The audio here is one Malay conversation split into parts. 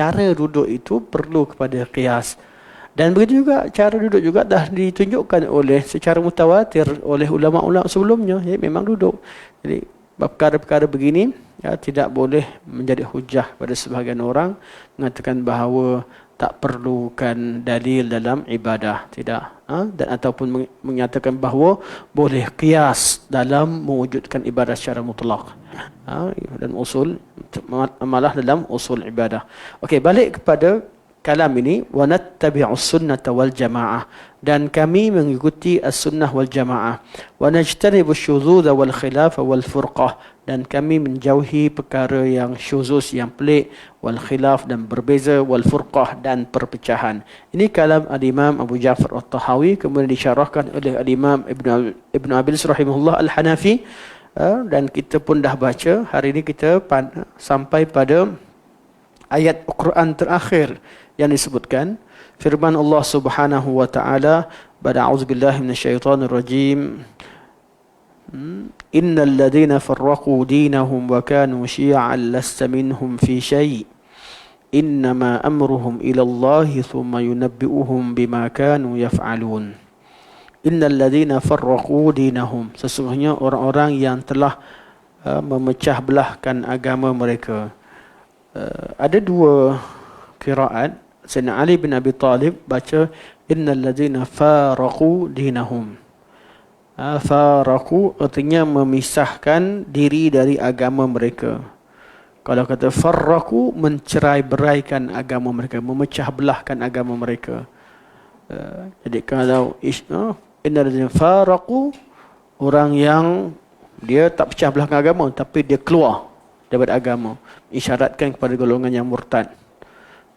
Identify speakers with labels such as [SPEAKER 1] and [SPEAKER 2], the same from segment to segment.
[SPEAKER 1] cara duduk itu perlu kepada qiyas. Dan begitu juga cara duduk juga dah ditunjukkan oleh secara mutawatir oleh ulama-ulama sebelumnya. Ya, memang duduk. Jadi perkara-perkara begini tidak boleh menjadi hujah pada sebahagian orang mengatakan bahawa tak perlukan dalil dalam ibadah, tidak. Dan ataupun menyatakan bahawa boleh qiyas dalam mewujudkan ibadah secara mutlak. Dan usul malah dalam usul ibadah. Okey, balik kepada kalam ini, wa nattabi'us sunnata wal jamaah, dan kami mengikuti as-sunnah wal jamaah, wa najtanibu syuzuz wal khilaf wal furqah, dan kami menjauhi perkara yang syuzuz, yang pelik, wal khilaf, dan berbeza, wal furqah, dan perpecahan. Ini kalam al-Imam Abu Ja'far al-Tahawi, kemudian disyarahkan oleh al-Imam Ibn Abilis rahimahullah al-Hanafi. Dan kita pun dah baca, hari ini kita sampai pada ayat Al-Quran terakhir yang disebutkan, firman Allah Subhanahu wa taala, ba'da a'udzubillahi minasyaitonir rajim, innal ladzina farraqu dinahum wa kanu syi'an lasta minhum fi syai' innama amruhum ila Allah thumma yunabbi'uhum bima kanu yaf'alun. Innal ladzina farraqu dinahum, sesungguhnya orang-orang yang telah memecah belahkan agama mereka. Ada dua qiraat. Sayyidina Ali bin Abi Talib baca innal ladzina faraqu dinahum. Faraqu artinya memisahkan diri dari agama mereka. Kalau kata farraqu, mencerai-beraikan agama mereka, memecah belahkan agama mereka. Jadi kalau innal ladzina faraqu, orang yang dia tak pecah belahkan agama tapi dia keluar daripada agama, isyaratkan kepada golongan yang murtad,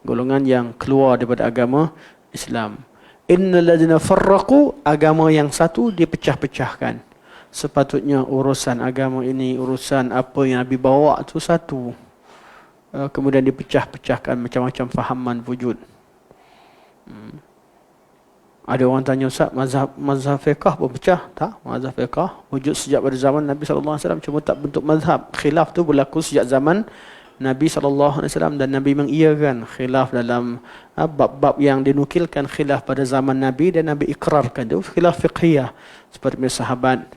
[SPEAKER 1] golongan yang keluar daripada agama Islam. Innal ladzina farraqu, agama yang satu dipecah-pecahkan. Sepatutnya urusan agama ini, urusan apa yang Nabi bawa tu satu. Kemudian dipecah-pecahkan macam-macam fahaman wujud. Ada orang tanya, Ustaz, mazhab fiqh pun pecah? Tak, mazhab fiqh wujud sejak pada zaman Nabi SAW, cuma tak bentuk mazhab. Khilaf tu berlaku sejak zaman Nabi SAW, dan Nabi mengiyakan khilaf dalam bab-bab yang dinukilkan khilaf pada zaman Nabi, dan Nabi ikrarkan itu khilaf fiqhiyah, seperti sahabat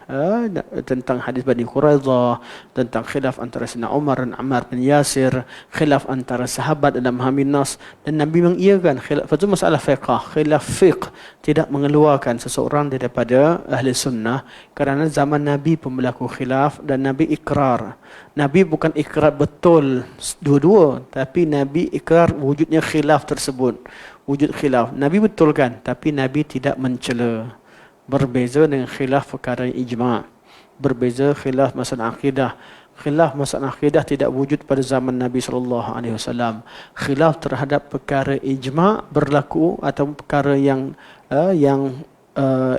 [SPEAKER 1] tentang hadis Bani Quraidah, tentang khilaf antara Sayyidina Umar dan Ammar bin Yasir, khilaf antara sahabat dalam Hamin Nas, dan Nabi mengiyakan khilaf. Itu masalah fiqh, khilaf fiqh tidak mengeluarkan seseorang daripada ahli sunnah, kerana zaman Nabi pun berlaku khilaf dan Nabi ikrar. Nabi bukan ikrar betul dua-dua, tapi Nabi ikrar wujudnya khilaf tersebut, wujud khilaf. Nabi betulkan, tapi Nabi tidak mencela. Berbeza dengan khilaf perkara ijma'. Berbeza khilaf masalah akidah. Khilaf masalah akidah tidak wujud pada zaman Nabi SAW. Khilaf terhadap perkara ijma' berlaku, atau perkara yang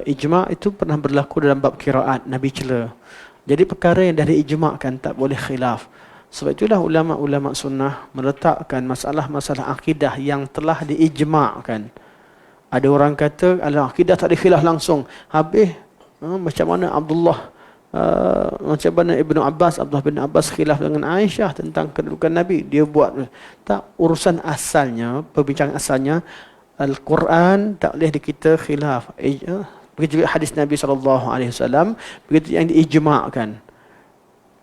[SPEAKER 1] ijma' itu pernah berlaku dalam bab qiraat, Nabi cela. Jadi perkara yang dah diijma'kan tak boleh khilaf. Sebab itulah ulama-ulama sunnah meletakkan masalah-masalah akidah yang telah diijma'kan. Ada orang kata akidah tak ada khilaf langsung. Habis macam mana macam mana Abdullah bin Abbas khilaf dengan Aisyah tentang kedudukan Nabi. Dia buat tak, urusan asalnya, perbincangan asalnya Al-Quran tak boleh kita khilaf. Begitu juga hadis Nabi SAW, begitu yang diijma'kan.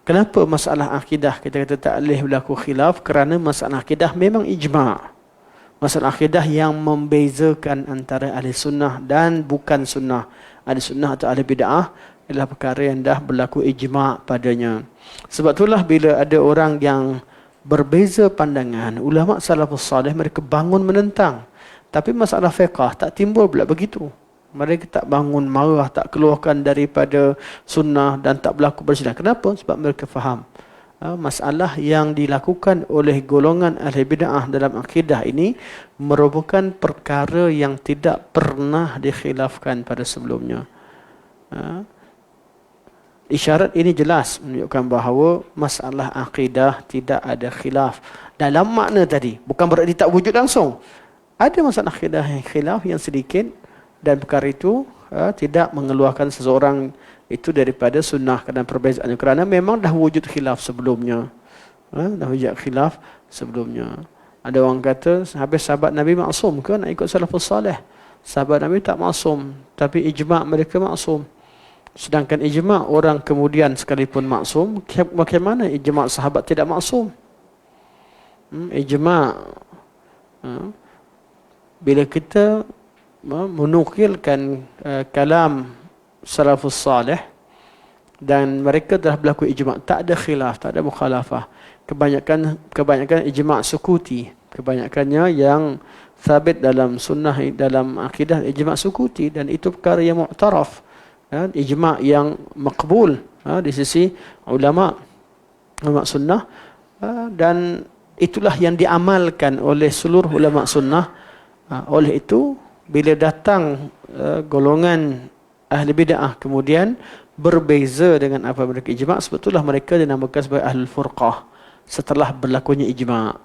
[SPEAKER 1] Kenapa masalah akidah kita kata tak boleh berlaku khilaf? Kerana masalah akidah memang ijma'. Masalah akidah yang membezakan antara ahli sunnah dan bukan sunnah, ahli sunnah atau ahli bid'ah, adalah perkara yang dah berlaku ijma' padanya. Sebab itulah bila ada orang yang berbeza pandangan, ulama salafus salih mereka bangun menentang. Tapi masalah fiqh tak timbul pula begitu. Mereka tak bangun marah, tak keluarkan daripada sunnah dan tak berlaku bersilah. Kenapa? Sebab mereka faham masalah yang dilakukan oleh golongan ahli bid'ah dalam akidah ini merupakan perkara yang tidak pernah dikhilafkan pada sebelumnya. Isyarat ini jelas menunjukkan bahawa masalah akidah tidak ada khilaf. Dalam makna tadi, bukan berarti tak wujud langsung. Ada masalah akidah yang khilaf yang sedikit, dan perkara itu tidak mengeluarkan seseorang itu daripada sunnah kerana perbezaannya, kerana memang dah wujud khilaf sebelumnya. Dah wujud khilaf sebelumnya. Ada orang kata habis sahabat Nabi maksum ke nak ikut salafus salih? Sahabat Nabi tak maksum, tapi ijma' mereka maksum. Sedangkan ijma' orang kemudian sekalipun maksum, bagaimana ijma' sahabat tidak maksum? Ijma' bila kita menukilkan kalam salafus salih dan mereka telah berlaku ijma', tak ada khilaf, tak ada mukhalafah. Kebanyakan ijma' sukuti, kebanyakannya yang sabit dalam sunnah, dalam akidah, ijma' sukuti, dan itu perkara yang mu'taraf, ijma' yang makbul di sisi ulama sunnah, dan itulah yang diamalkan oleh seluruh ulama sunnah. Oleh itu bila datang golongan ahli bid'ah kemudian berbeza dengan apa mereka ijma', sebetulnya mereka dinamakan sebagai ahlul furqah setelah berlakunya ijma',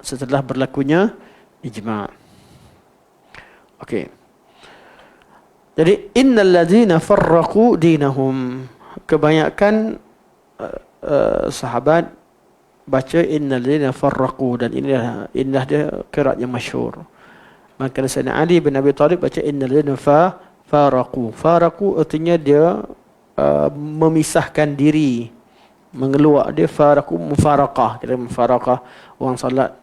[SPEAKER 1] okey. Jadi innal ladzina farraqu dinahum, kebanyakan sahabat baca innal ladzina farraqu, dan inilah dia qiraat yang masyhur. Maka Sayyidina Ali bin Abi Thalib baca innal ladzina farraqu. Farraqu artinya dia memisahkan diri, mengeluar. Dia faraqu mufaraqah. Kira mufaraqah orang salat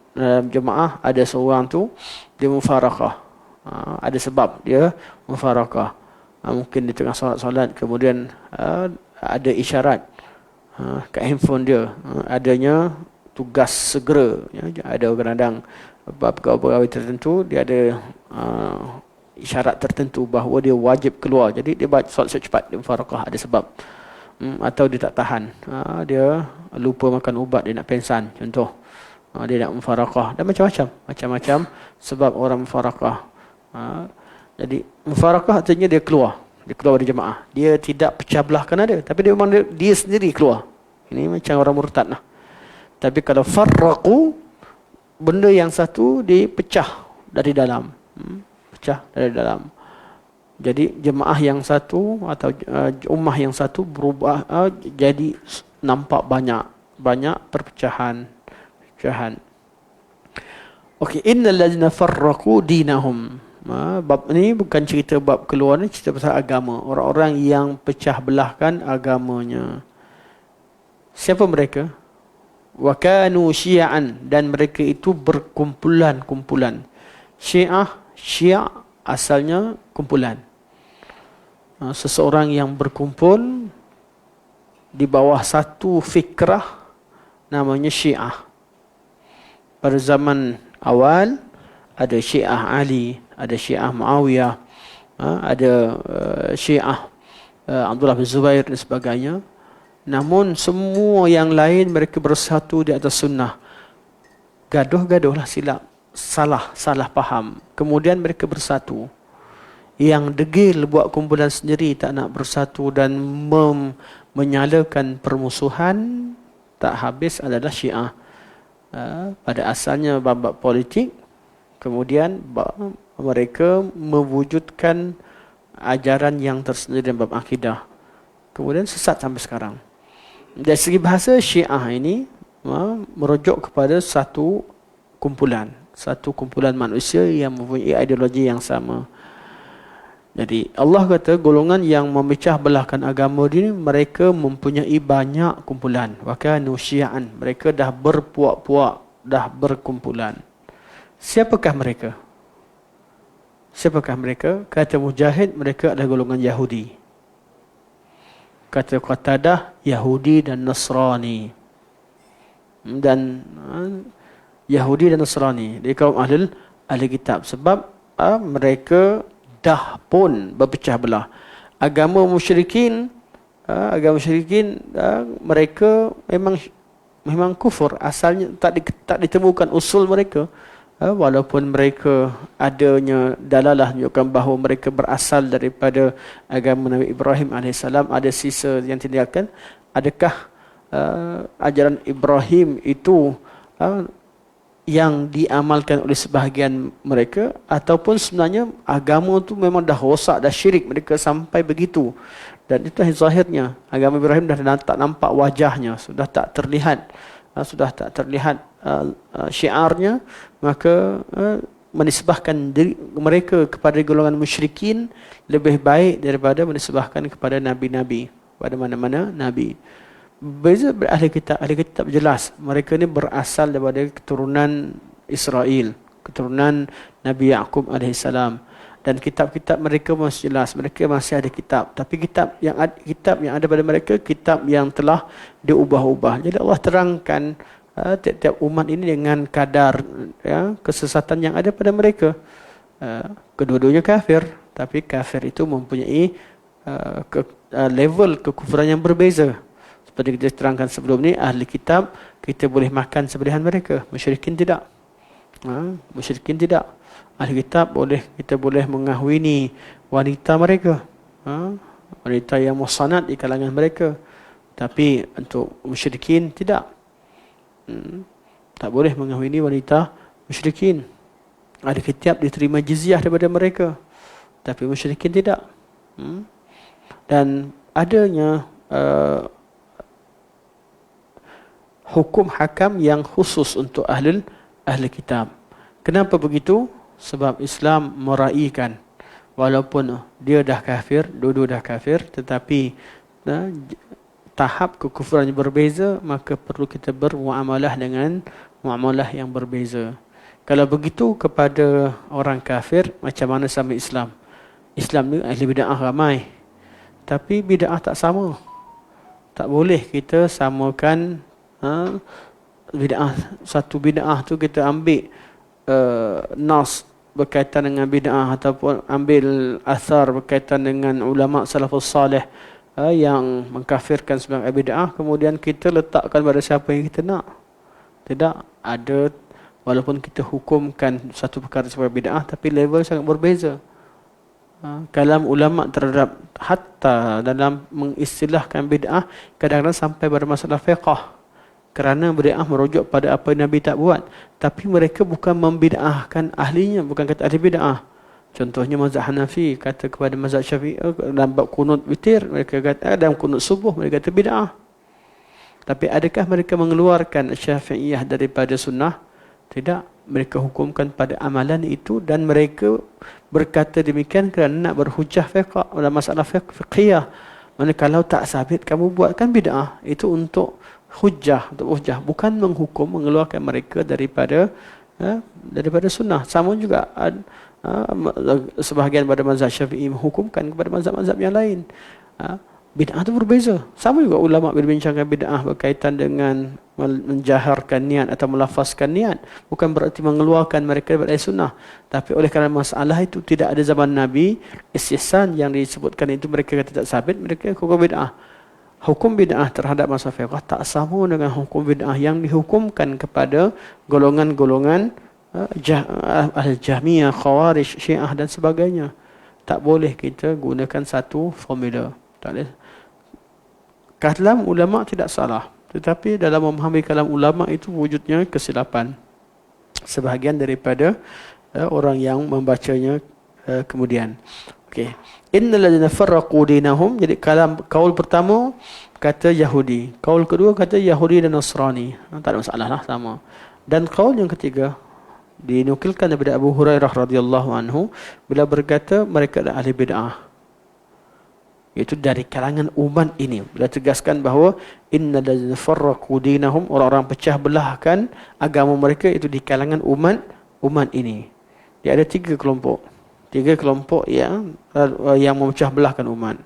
[SPEAKER 1] jemaah, ada seorang tu dia mufaraqah. Ada sebab dia mufaraqah. Mungkin di tengah solat kemudian ada isyarat kat handphone dia, adanya tugas segera. Ada kadang-kadang pegawai tertentu dia ada isyarat tertentu bahawa dia wajib keluar. Jadi dia baca solat cepat, dia mufaraqah, ada sebab. Atau dia tak tahan, dia lupa makan ubat, dia nak pensan contoh, dia nak mufaraqah, dan macam-macam sebab orang mufaraqah. Jadi mufaraqah artinya dia keluar dari jemaah, dia tidak pecah belahkan ada, tapi dia memang dia sendiri keluar. Ini macam orang murtad lah. Tapi kalau farraqu, benda yang satu dipecah dari dalam, Jadi jemaah yang satu atau ummah yang satu berubah, jadi nampak banyak perpecahan. Okey, innal ladzina farraqu dinahum. Bab ni bukan cerita bab keluar, ni cerita pasal agama. Orang-orang yang pecah belahkan agamanya. Siapa mereka? Wa kanu syi'an, dan mereka itu berkumpulan-kumpulan. Syiah asalnya kumpulan. Seseorang yang berkumpul di bawah satu fikrah namanya Syiah. Pada zaman awal ada Syiah Ali, ada Syiah Muawiyah, ada Syiah Abdullah bin Zubair dan sebagainya. Namun semua yang lain mereka bersatu di atas sunnah. Gaduh-gaduhlah silap, salah faham. Kemudian mereka bersatu. Yang degil buat kumpulan sendiri, tak nak bersatu dan menyalakan permusuhan, tak habis adalah Syiah. Pada asalnya bab politik, kemudian mereka mewujudkan ajaran yang tersendiri dalam bab akidah. Kemudian sesat sampai sekarang. Dari segi bahasa, Syiah ini merujuk kepada satu kumpulan manusia yang mempunyai ideologi yang sama. Jadi Allah kata golongan yang memecah belahkan agama ini, mereka mempunyai banyak kumpulan. Wa kanu syi'an, mereka dah berpuak-puak, dah berkumpulan. Siapakah mereka? Kata Mujahid, mereka adalah golongan Yahudi. Kata Qatadah, Yahudi dan Nasrani. Dan Yahudi dan Nasrani, dia kaum ahli kitab. Sebab mereka dah pun berpecah belah. Agama musyrikin, mereka memang kufur. Asalnya tak ditemukan usul mereka. Walaupun mereka adanya dalalah menunjukkan bahawa mereka berasal daripada agama Nabi Ibrahim AS, ada sisa yang tinggalkan. Adakah ajaran Ibrahim itu yang diamalkan oleh sebahagian mereka, ataupun sebenarnya agama itu memang dah rosak, dah syirik mereka sampai begitu. Dan itu zahirnya agama Ibrahim dah tak nampak wajahnya, sudah tak terlihat sudah tak terlihat syiarnya, maka menisbahkan diri mereka kepada golongan musyrikin lebih baik daripada menisbahkan kepada nabi-nabi, pada mana-mana nabi. Beza ahli kitab jelas mereka ni berasal daripada keturunan Israel, keturunan Nabi Yaqub alaihissalam, dan kitab-kitab mereka masih jelas, mereka masih ada kitab, tapi kitab yang ada pada mereka kitab yang telah diubah-ubah. Jadi Allah terangkan tiap-tiap umat ini dengan kadar kesesatan yang ada pada mereka. Kedua-duanya kafir, tapi kafir itu mempunyai level kekufuran yang berbeza. Seperti kita terangkan sebelum ni, ahli kitab kita boleh makan sebelahan mereka, musyrikin tidak. Musyrikin tidak. Ahli kitab kita boleh mengahwini wanita mereka, wanita yang muhsanat di kalangan mereka, tapi untuk musyrikin tidak. Tak boleh mengahwini wanita musyrikin. Ahli kitab diterima jizyah daripada mereka, tapi musyrikin tidak. Dan adanya hukum hakam yang khusus untuk ahli kitab. Kenapa begitu? Sebab Islam meraihkan, walaupun dia dah kafir, dua-dua dah kafir, tetapi tahap kekufurannya berbeza, maka perlu kita bermuamalah dengan muamalah yang berbeza. Kalau begitu kepada orang kafir, macam mana sama Islam? Islam ni ahli bid'ah ramai, tapi bid'ah tak sama. Tak boleh kita samakan bid'ah. Satu bid'ah tu kita ambil nas berkaitan dengan bid'ah, ataupun ambil asar berkaitan dengan ulama salafus salih yang mengkafirkan sebagai bid'ah, kemudian kita letakkan pada siapa yang kita nak. Tidak ada, walaupun kita hukumkan satu perkara sebagai bid'ah, tapi level sangat berbeza. Kalam ulama terhadap, hatta dalam mengistilahkan bid'ah, kadang-kadang sampai pada masalah fiqh. Kerana bid'ah merujuk pada apa yang Nabi tak buat. Tapi mereka bukan membid'ahkan ahlinya, bukan kata ahli bid'ah. Contohnya mazhab Hanafi kata kepada mazhab Syafi'i dalam bab kunut witir, mereka kata dalam kunut subuh mereka kata bid'ah. Tapi adakah mereka mengeluarkan Syafi'iyah daripada sunnah? Tidak, mereka hukumkan pada amalan itu, dan mereka berkata demikian kerana nak berhujah fiqh dalam masalah fiqhiyah. Mana kalau tak sabit kamu buatkan bid'ah, itu untuk hujah, bukan menghukum, mengeluarkan mereka daripada sunnah. Sama juga sebahagian pada mazhab Syafi'i menghukumkan kepada mazhab-mazhab yang lain. Bid'ah itu berbeza. Sama juga ulama berbincangkan bid'ah berkaitan dengan menjaharkan niat atau melafazkan niat, bukan berarti mengeluarkan mereka daripada sunnah. Tapi oleh kerana masalah itu tidak ada zaman Nabi, istihsan yang disebutkan itu mereka kata tak sabit, mereka hukum bid'ah. Hukum bid'ah terhadap masalah fiqh tak sama dengan hukum bid'ah yang dihukumkan kepada golongan-golongan Al-Jahmiyah, Khawarij, Syiah dan sebagainya. Tak boleh kita gunakan satu formula. Tak boleh. Kalam ulama tidak salah, tetapi dalam memahami kalam ulama itu wujudnya kesilapan sebahagian daripada orang yang membacanya kemudian. Okey. Innal ladzina farraqu dinahum, jadi kaul pertama kata Yahudi, kaul kedua kata Yahudi dan Nasrani. Tak ada masalah lah, sama. Dan kaul yang ketiga dinukilkan daripada Abu Hurairah radhiyallahu anhu bila berkata mereka adalah ahli bid'ah. Itu dari kalangan umat ini. Bila tegaskan bahawa innal ladzina farraqu dinahum, orang-orang pecah belahkan agama mereka itu di kalangan umat ini. Dia ada tiga kelompok yang memecah belahkan umat.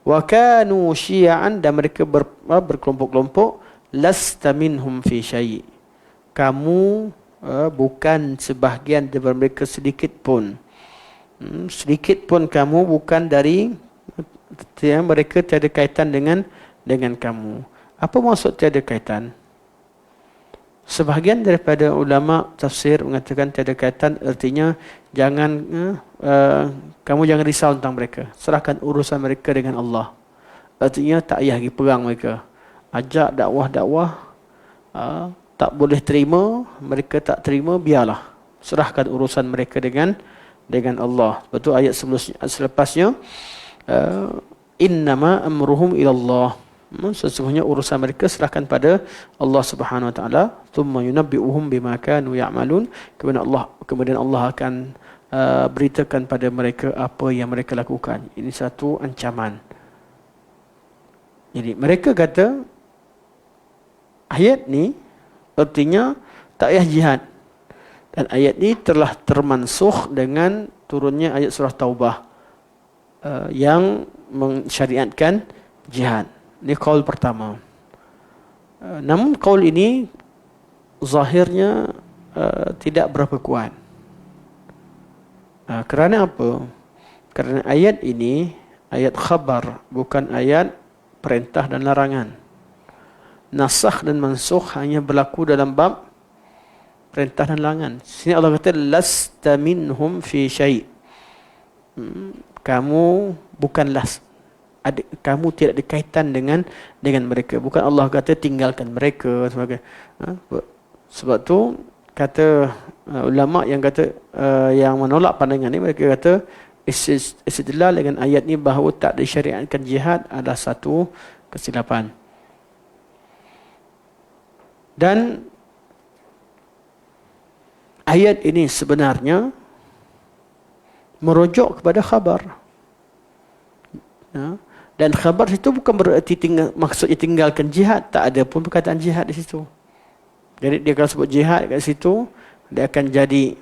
[SPEAKER 1] Wa kanu syi'an, dan mereka berkelompok-kelompok. Lasta minhum fi syai', kamu bukan sebahagian daripada mereka sedikit pun. Sedikit pun kamu bukan dari mereka, tiada kaitan dengan kamu. Apa maksud tiada kaitan? Sebahagian daripada ulama tafsir mengatakan tiada kaitan artinya kamu jangan risau tentang mereka, serahkan urusan mereka dengan Allah. Artinya tak payah pergi perang mereka. Ajak dakwah, tak boleh terima, mereka tak terima, biarlah, serahkan urusan mereka dengan Allah. Betul ayat selepasnya, innama amruhum ilallah. Sesungguhnya urusan mereka serahkan pada Allah Subhanahu wa taala. Thumma yunabbi'uhum bima kanu ya'malun. Kemudian Allah akan beritakan pada mereka apa yang mereka lakukan. Ini satu ancaman. Jadi mereka kata ayat ni artinya tak payah jihad. Dan ayat ni telah termansukh dengan turunnya ayat surah Taubah yang mensyariatkan jihad. Ini qaul pertama. Namun qaul ini zahirnya tidak berapa kuat. Kerana apa? Kerana ayat ini ayat khabar, bukan ayat perintah dan larangan. Nasakh dan mansukh hanya berlaku dalam bab perintah dan larangan. Sini Allah kata lasta minhum fi syai'. Kamu bukanlah, kamu tidak berkaitan dengan mereka. Bukan Allah kata tinggalkan mereka sebagai. Sebab tu kata ulama yang kata yang menolak pandangan ni, mereka kata istidlal dengan ayat ni bahawa tak disyariatkan jihad adalah satu kesilapan. Dan ayat ini sebenarnya merujuk kepada khabar. Dan khabar itu bukan berarti maksudnya tinggalkan jihad. Tak ada pun perkataan jihad di situ. Jadi dia kalau sebut jihad kat situ, dia akan jadi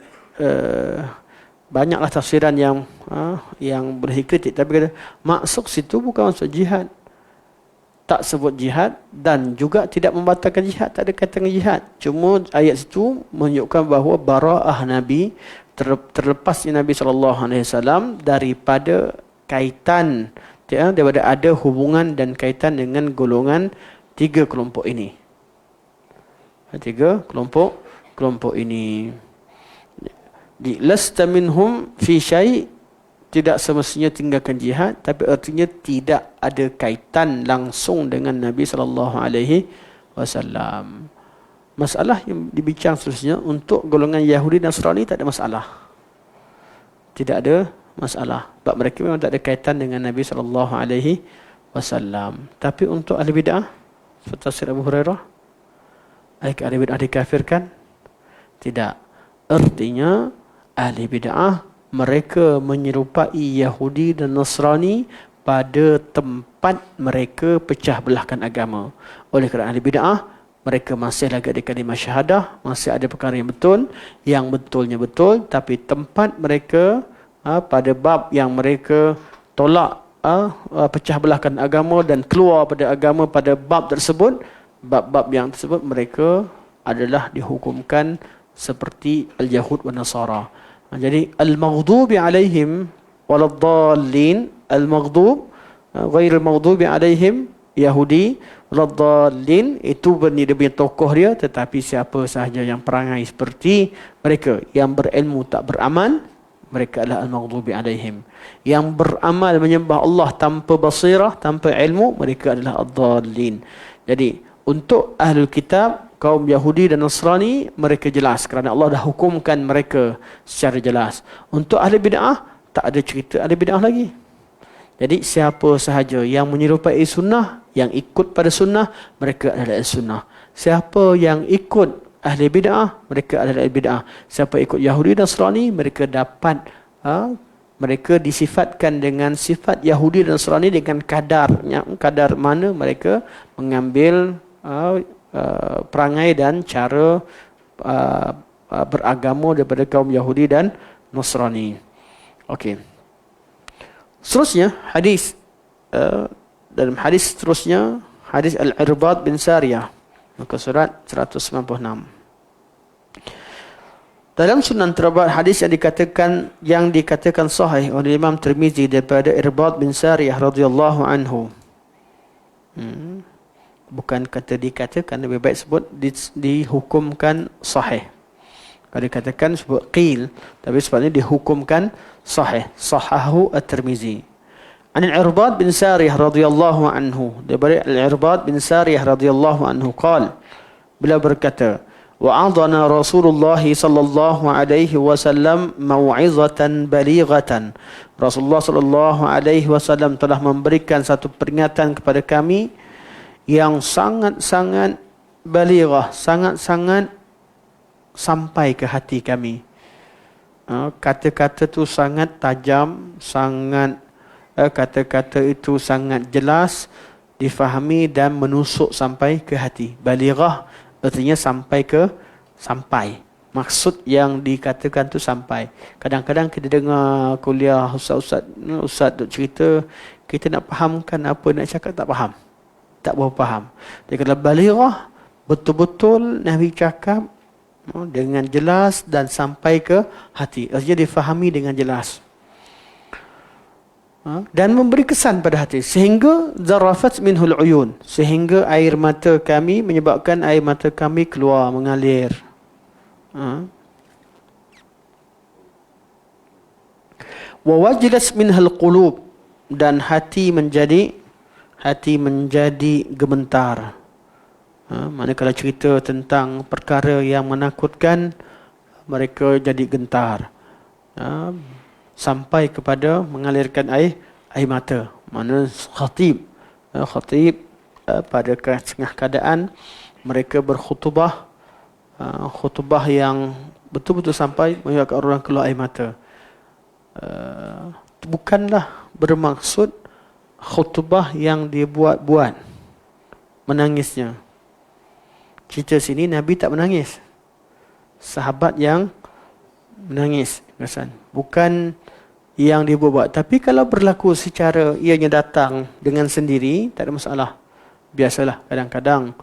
[SPEAKER 1] banyaklah tafsiran yang boleh dikritik. Tapi kata maksud situ bukan maksud jihad. Tak sebut jihad dan juga tidak membatalkan jihad. Tak ada kaitan jihad. Cuma ayat situ menunjukkan bahawa bara'ah Nabi, terlepasnya Nabi SAW daripada kaitan, daripada ada hubungan dan kaitan dengan golongan tiga kelompok ini. Tiga kelompok ini. Di lasta minhum fi syai', tidak semestinya tinggalkan jihad, tapi artinya tidak ada kaitan langsung dengan Nabi SAW. Masalah yang dibincang seterusnya untuk golongan Yahudi dan Nasrani tak ada masalah. Tidak ada masalah. Sebab mereka memang tak ada kaitan dengan Nabi SAW. Tapi untuk ahli bid'ah, seperti tafsir Abu Hurairah, ahli bid'ah dikafirkan? Tidak. Artinya ahli bid'ah mereka menyerupai Yahudi dan Nasrani pada tempat mereka pecah belahkan agama. Oleh kerana ahli bid'ah, mereka masih lagi ada kalimah syahadah, masih ada perkara yang betul, yang betulnya betul, tapi tempat mereka pada bab yang mereka tolak pecah belahkan agama dan keluar pada agama pada bab tersebut, bab-bab yang tersebut mereka adalah dihukumkan seperti al-Yahud wa Nasara. Jadi al-maghdubi alaihim waladdallin, al-maghdub ghairul maghdubi alaihim Yahudi, waladdallin itu dia punya tokoh dia, tetapi siapa sahaja yang perangai seperti mereka, yang berilmu tak beramal, mereka adalah al-maghdubi alaihim. Yang beramal menyembah Allah tanpa basirah, tanpa ilmu, mereka adalah ad-dallin. Jadi untuk ahlul kitab, kaum Yahudi dan Nasrani, mereka jelas kerana Allah dah hukumkan mereka secara jelas. Untuk ahli bid'ah, tak ada cerita ahli bid'ah lagi. Jadi siapa sahaja yang menyerupai sunnah, yang ikut pada sunnah, mereka adalah ahli sunnah. Siapa yang ikut ahli bid'ah, mereka adalah ahli bid'ah. Siapa ikut Yahudi dan Nasrani, mereka dapat mereka disifatkan dengan sifat Yahudi dan Nasrani dengan kadar mana mereka mengambil perangai dan cara beragama daripada kaum Yahudi dan Nasrani. Okey. Seterusnya hadis dalam hadis seterusnya hadis Al-Irbad bin Sariyah, muka surat 196. Dalam Sunan terdapat hadis yang dikatakan sahih oleh Imam Tirmizi daripada Irbad bin Sariyah radhiyallahu anhu. Bukan kata dikatakan, lebih baik sebut dihukumkan sahih. Kalau dikatakan sebut qil, tapi sebabnya dihukumkan sahih. Sahahu at-Tirmizi. An al-Irbad bin Sariyah radhiyallahu anhu, daripada al-Irbad bin Sariyah radhiyallahu anhu qala, beliau berkata, wa'adana Rasulullah sallallahu alaihi wasallam mau'izatan balighatan. Rasulullah sallallahu alaihi wasallam telah memberikan satu peringatan kepada kami yang sangat-sangat balighah, sangat-sangat sampai ke hati kami. Kata-kata tu sangat tajam, sangat kata-kata itu sangat jelas difahami dan menusuk sampai ke hati. Balighah artinya sampai. Maksud yang dikatakan tu sampai. Kadang-kadang kita dengar kuliah ustaz duk cerita, kita nak fahamkan apa nak cakap tak faham. Tak berapa faham. Jadi kalau balighah, betul-betul Nabi cakap dengan jelas dan sampai ke hati. Artinya difahami dengan jelas. Dan memberi kesan pada hati. Sehingga zarafat minhul uyun. Sehingga air mata kami, menyebabkan air mata kami keluar, mengalir. Wa wajilat minhal qulub. Dan hati menjadi gemetar. Manakala cerita tentang perkara yang menakutkan, mereka jadi gentar. Sampai kepada mengalirkan air mata. Mana khatib pada setengah keadaan mereka berkhutbah, khutbah yang betul-betul sampai menyebabkan orang keluar air mata. Bukanlah bermaksud khutbah yang dia buat menangisnya. Cerita sini Nabi tak menangis. Sahabat yang menangis. Bukan yang dia buat. Tapi kalau berlaku secara ianya datang dengan sendiri, tak ada masalah. Biasalah kadang-kadang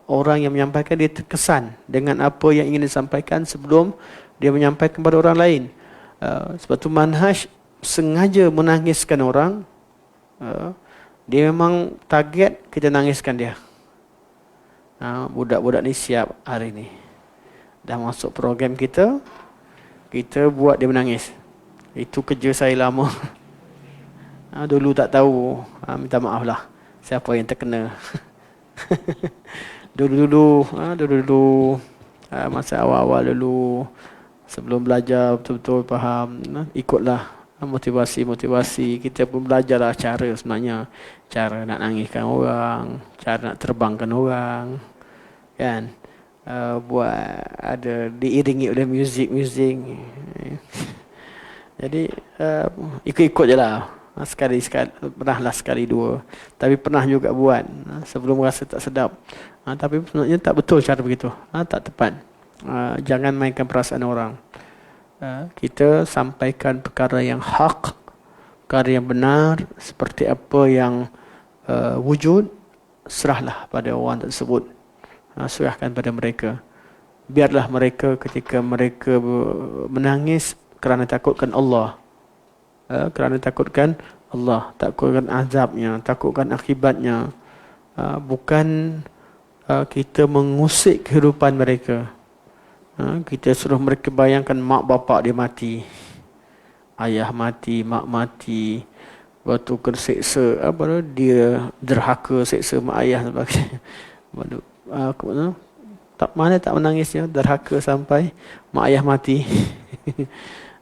[SPEAKER 1] orang yang menyampaikan dia terkesan dengan apa yang ingin disampaikan sebelum dia menyampaikan kepada orang lain. Sebab tu manhaj sengaja menangiskan orang. Dia memang target kita nangiskan dia. Budak-budak ni siap hari ni. Dah masuk program kita buat dia menangis. Itu kerja saya lama. Dulu tak tahu. Minta maaf lah siapa yang terkena. Dulu masa awal-awal dulu, sebelum belajar betul-betul faham, ikutlah motivasi. Kita pun belajarlah cara sebenarnya. Cara nak nangiskan orang, cara nak terbangkan orang. Kan? Buat ada diiringi oleh muzik. Jadi ikut-ikut je lah. Sekali pernahlah sekali dua. Tapi pernah juga buat sebelum rasa tak sedap. Tapi sebenarnya tak betul cara begitu. Tak tepat. Jangan mainkan perasaan orang. Kita sampaikan perkara yang hak, perkara yang benar, seperti apa yang wujud, serahlah pada orang tersebut. Serahkan pada mereka. Biarlah mereka ketika mereka menangis kerana takutkan Allah. Takutkan azabnya, takutkan akibatnya. Bukan kita mengusik kehidupan mereka. Kita suruh mereka bayangkan mak bapak dia mati, ayah mati, mak mati, waktu terseksa, dia derhaka seksa mak ayah sebagainya. Mana tak menangisnya, derhaka sampai mak ayah mati.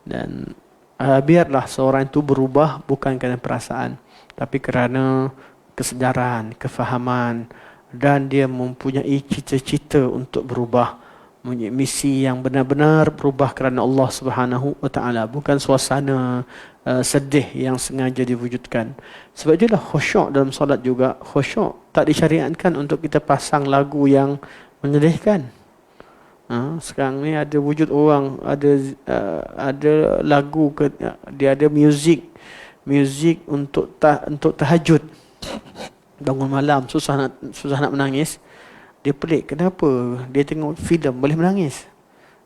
[SPEAKER 1] Dan biarlah seorang itu berubah bukan kerana perasaan, tapi kerana kesedaran, kefahaman, dan dia mempunyai cita-cita untuk berubah, mempunyai misi yang benar-benar berubah kerana Allah Subhanahu wa taala, bukan suasana sedih yang sengaja diwujudkan. Sebab itulah khusyuk dalam solat juga. Khusyuk tak disyariatkan untuk kita pasang lagu yang menyedihkan. Sekarang ni ada wujud orang, ada lagu, dia ada muzik untuk tahajud. Bangun malam susah nak menangis. Dia pelik, kenapa dia tengok filem boleh menangis,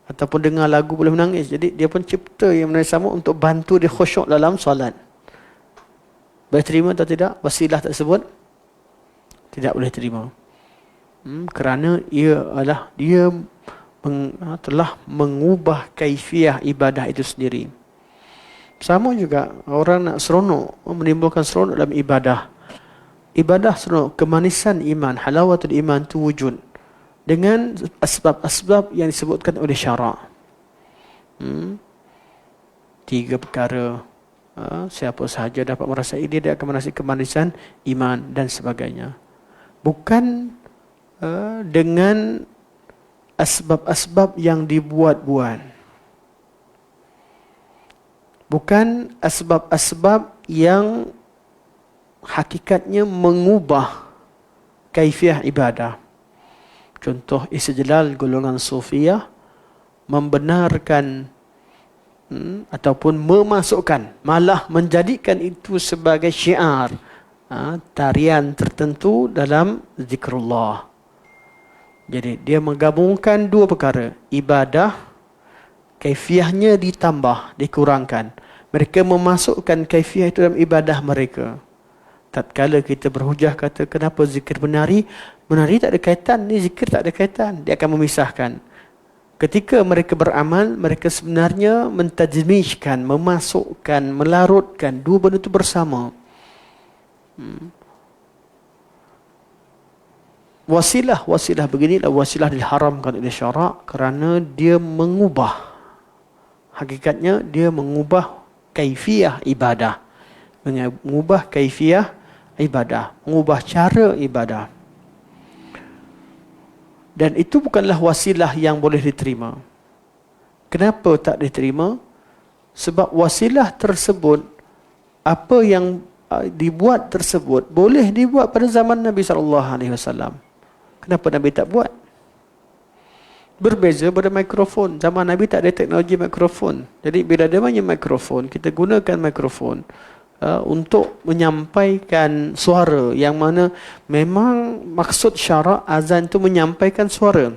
[SPEAKER 1] ataupun dengar lagu boleh menangis. Jadi dia pun cipta yang menangis sama untuk bantu dia khusyuk dalam solat. Boleh terima atau tidak wasilah tersebut? Tidak boleh terima. Kerana dia telah mengubah kaifiah ibadah itu sendiri. Sama juga orang nak seronok, menimbulkan seronok dalam ibadah. Ibadah seronok, kemanisan iman, halawatul iman itu wujud dengan asbab-asbab yang disebutkan oleh syarak. 3 perkara. Siapa sahaja dapat merasai dia akan merasai kemanisan iman dan sebagainya. bukan dengan asbab-asbab yang dibuat-buat. Bukan asbab-asbab yang hakikatnya mengubah kaifiah ibadah. Contoh istidlal golongan Sufiyah membenarkan ataupun memasukkan, malah menjadikan itu sebagai syiar, tarian tertentu dalam zikrullah. Jadi dia menggabungkan dua perkara, ibadah kaifiahnya ditambah, dikurangkan. Mereka memasukkan kaifiah itu dalam ibadah mereka. Tatkala kita berhujah kata kenapa zikir menari, menari tak ada kaitan, ni zikir tak ada kaitan, dia akan memisahkan. Ketika mereka beramal, mereka sebenarnya mentajmijkan, memasukkan, melarutkan dua benda itu bersama. Wasilah beginilah wasilah diharamkan oleh syarak kerana dia mengubah, hakikatnya dia mengubah kaifiah ibadah, mengubah kaifiah ibadah, mengubah cara ibadah. Dan itu bukanlah wasilah yang boleh diterima. Kenapa tak diterima? Sebab wasilah tersebut, apa yang dibuat tersebut boleh dibuat pada zaman Nabi SAW. Kenapa Nabi tak buat? Berbeza pada mikrofon. Zaman Nabi tak ada teknologi mikrofon. Jadi bila ada banyak mikrofon, kita gunakan mikrofon untuk menyampaikan suara, yang mana memang maksud syarak azan itu menyampaikan suara.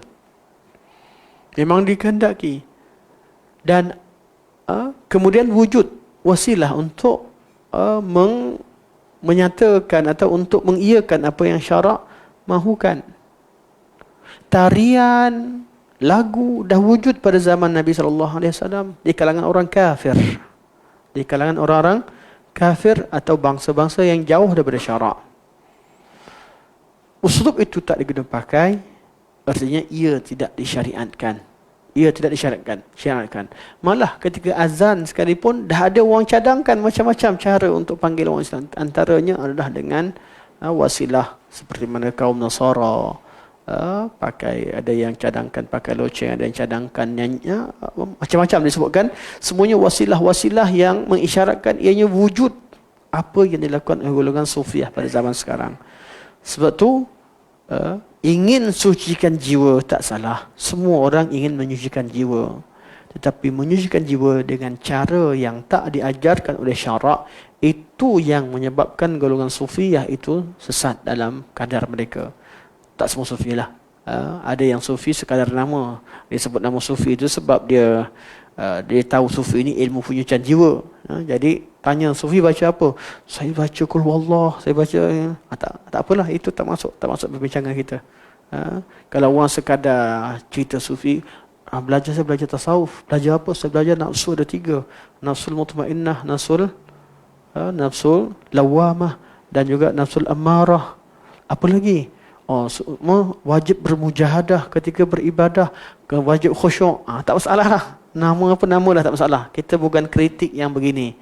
[SPEAKER 1] Memang dikehendaki. Dan kemudian wujud wasilah untuk menyatakan atau untuk mengiyakan apa yang syarak mahukan. Tarian, lagu dah wujud pada zaman Nabi SAW di kalangan orang kafir. Di kalangan orang-orang kafir atau bangsa-bangsa yang jauh daripada syarak. Uslub itu tak digunakan pakai, artinya ia tidak disyariatkan. Ia tidak disyariatkan. Malah ketika azan sekalipun dah ada orang cadangkan macam-macam cara untuk panggil orang Islam. Antaranya adalah dengan wasilah seperti mana kaum Nasara pakai, ada yang cadangkan pakai loceng, ada yang cadangkan nyanyi, macam-macam disebutkan. Semuanya wasilah-wasilah yang mengisyaratkan ianya wujud apa yang dilakukan oleh golongan Sufiyah pada zaman sekarang. Sebab tu ingin sucikan jiwa tak salah. Semua orang ingin menyucikan jiwa. Tetapi menyucikan jiwa dengan cara yang tak diajarkan oleh syarak, itu yang menyebabkan golongan Sufiyah itu sesat dalam kadar mereka. Tak semua Sufi lah. Ada yang Sufi sekadar nama. Dia sebut nama Sufi itu sebab dia tahu Sufi ini ilmu penyucian jiwa. Jadi tanya Sufi baca apa? Saya baca Qul Huwallah, saya baca. Tak apalah, itu tak masuk perbincangan kita. Kalau orang sekadar cerita Sufi, saya belajar tasawuf. Belajar apa? Saya belajar nafsu ada 3. Nafsul mutmainnah, nafsul lawamah, dan juga nafsul ammarah. Apa lagi? Wajib bermujahadah ketika beribadah, wajib khusyuk. Tak masalah lah. Nama apa nama lah, tak masalah. Kita bukan kritik yang begini.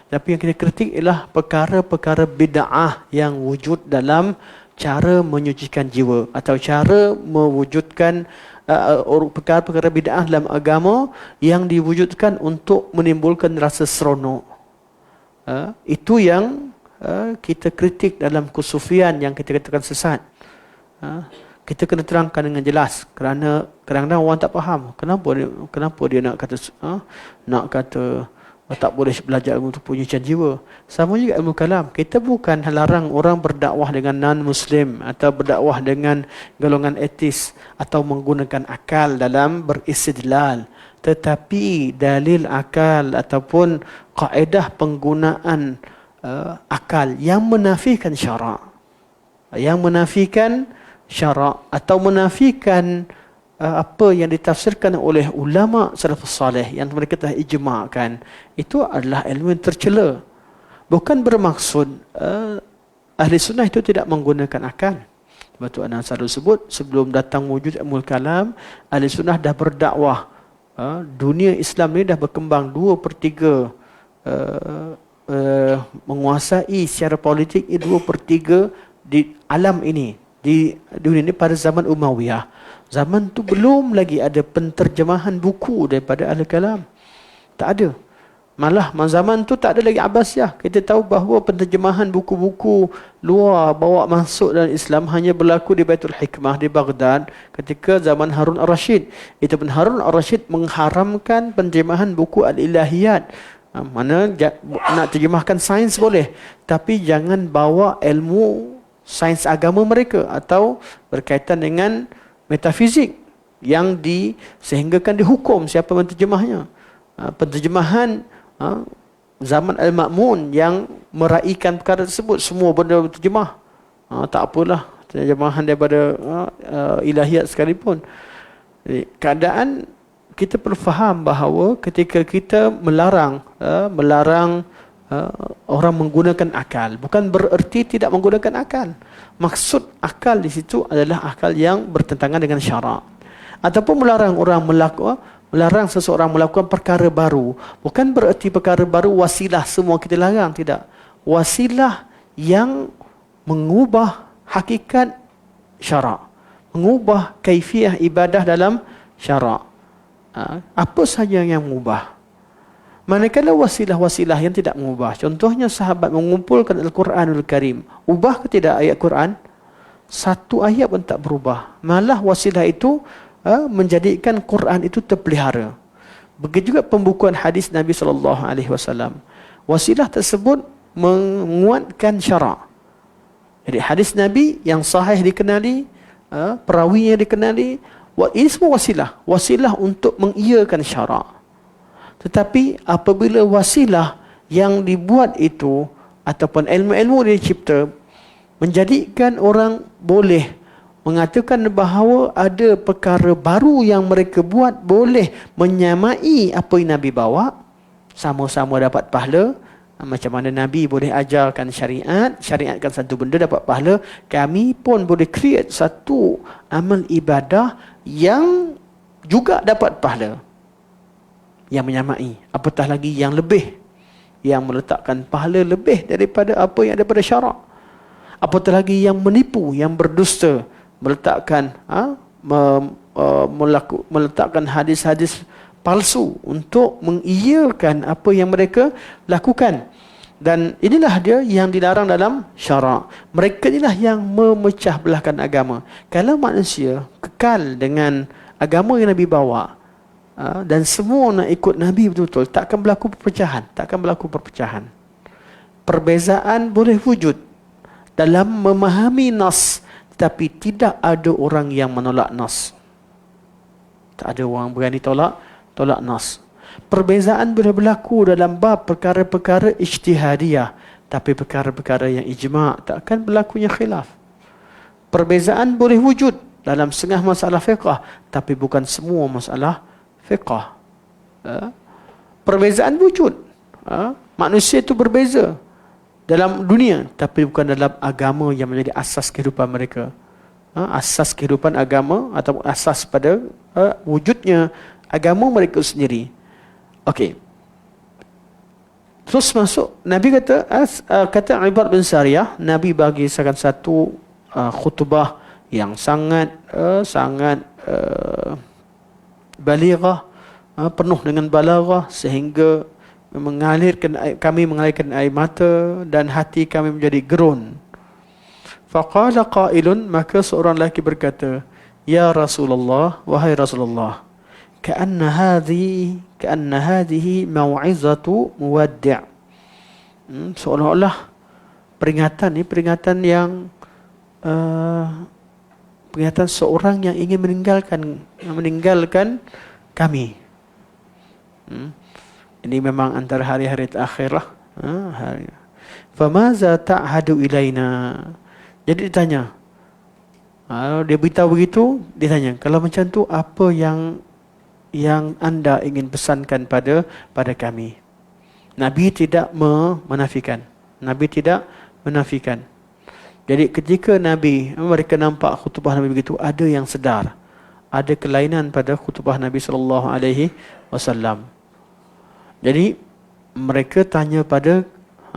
[SPEAKER 1] Tapi yang kita kritik ialah perkara-perkara bid'ah yang wujud dalam cara menyucikan jiwa, atau cara mewujudkan perkara-perkara bid'ah dalam agama yang diwujudkan untuk menimbulkan rasa seronok. Itu yang kita kritik dalam kesufian yang kita katakan sesat. Kita kena terangkan dengan jelas, kerana kadang-kadang orang tak faham kenapa dia nak kata tak boleh belajar ilmu untuk penyucian jiwa. Sama juga ilmu kalam. Kita bukan larang orang berdakwah dengan non-Muslim atau berdakwah dengan golongan etis atau menggunakan akal dalam beristidlal. Tetapi dalil akal ataupun kaedah penggunaan akal yang menafikan syarak, atau menafikan apa yang ditafsirkan oleh ulama salafus salih yang mereka telah ijma'kan, itu adalah ilmu yang tercela. Bukan bermaksud ahli sunnah itu tidak menggunakan akal. Sebab tu Anas selalu sebut, sebelum datang wujud ilmu kalam, ahli sunnah dah berdakwah. Dunia Islam ni dah berkembang 2/3 menguasai secara politik 2/3 di alam ini. di dunia ini pada zaman Umayyah. Zaman tu belum lagi ada penterjemahan buku daripada ahli kalam. Tak ada. Malah zaman tu tak ada lagi Abbasiyah. Kita tahu bahawa penterjemahan buku-buku luar bawa masuk dalam Islam hanya berlaku di Baitul Hikmah di Baghdad ketika zaman Harun al-Rashid. Itu pun Harun al-Rashid mengharamkan penterjemahan buku al-ilahiyat. Mana nak terjemahkan sains boleh, tapi jangan bawa ilmu sains agama mereka atau berkaitan dengan metafizik yang sehinggakan dihukum siapa menterjemahnya. Penterjemahan zaman Al-Ma'mun yang meraihkan perkara tersebut, semua benda terjemah. Tak apalah, terjemahan daripada ilahiyat sekalipun. Jadi, keadaan kita perlu faham bahawa ketika kita melarang orang menggunakan akal, bukan bererti tidak menggunakan akal. Maksud akal di situ adalah akal yang bertentangan dengan syarak. Ataupun melarang seseorang melakukan perkara baru, bukan bererti perkara baru wasilah semua kita larang, tidak. Wasilah yang mengubah hakikat syarak, mengubah kaifiah ibadah dalam syarak. Apa saja yang mengubah? Manakala wasilah-wasilah yang tidak mengubah. Contohnya sahabat mengumpulkan Al-Quranul Karim. Ubah ke tidak ayat Quran? Satu ayat pun tak berubah. Malah wasilah itu menjadikan Quran itu terpelihara. Begitu juga pembukuan hadis Nabi SAW. Wasilah tersebut menguatkan syarak. Jadi hadis Nabi yang sahih dikenali, perawinya dikenali, ini semua wasilah. Wasilah untuk mengiyakan syarak. Tetapi apabila wasilah yang dibuat itu ataupun ilmu-ilmu dia cipta menjadikan orang boleh mengatakan bahawa ada perkara baru yang mereka buat boleh menyamai apa yang Nabi bawa, sama-sama dapat pahala. Macam mana Nabi boleh ajarkan syariatkan satu benda dapat pahala, kami pun boleh create satu amal ibadah yang juga dapat pahala, yang menyamai, apatah lagi yang lebih, yang meletakkan pahala lebih daripada apa yang ada pada syarak. Apatah lagi yang menipu, yang berdusta, meletakkan meletakkan hadis-hadis palsu untuk mengiyakan apa yang mereka lakukan. Dan inilah dia yang dilarang dalam syarak. Mereka inilah yang memecah belahkan agama. Kalau manusia kekal dengan agama yang Nabi bawa, dan semua nak ikut Nabi betul-betul, takkan berlaku perpecahan. Perbezaan boleh wujud dalam memahami nas, tetapi tidak ada orang yang menolak nas. Tak ada orang berani tolak nas. Perbezaan boleh berlaku dalam bab perkara-perkara ijtihadiyah, tapi perkara-perkara yang ijma' takkan berlakunya khilaf. Perbezaan boleh wujud dalam setengah masalah fiqah, tapi bukan semua masalah fiqah. Perbezaan wujud. Manusia itu berbeza dalam dunia, tapi bukan dalam agama yang menjadi asas kehidupan mereka. Asas kehidupan agama atau asas pada wujudnya agama mereka sendiri. Okey. Terus masuk, Nabi kata Ibad bin Sariyah, Nabi bagi satu khutbah yang sangat balighah, penuh dengan balaghah, sehingga kami mengalirkan air mata dan hati kami menjadi gerun. Faqala qailun, maka seorang lelaki berkata, ya Rasulullah, wahai Rasulullah, ka'anna hadhihi mau'izatu muwaddi'. Seolah-olah peringatan yang peringatan seorang yang ingin meninggalkan kami. Ini memang antara hari-hari terakhir lah. Famaza ta'hadu ilaina. Jadi ditanya, dia beritahu begitu, ditanya, kalau macam tu apa yang anda ingin pesankan pada kami? Nabi tidak menafikan. Jadi ketika mereka nampak khutbah Nabi begitu, ada yang sedar, ada kelainan pada khutbah Nabi sallallahu alaihi wasallam. Jadi mereka tanya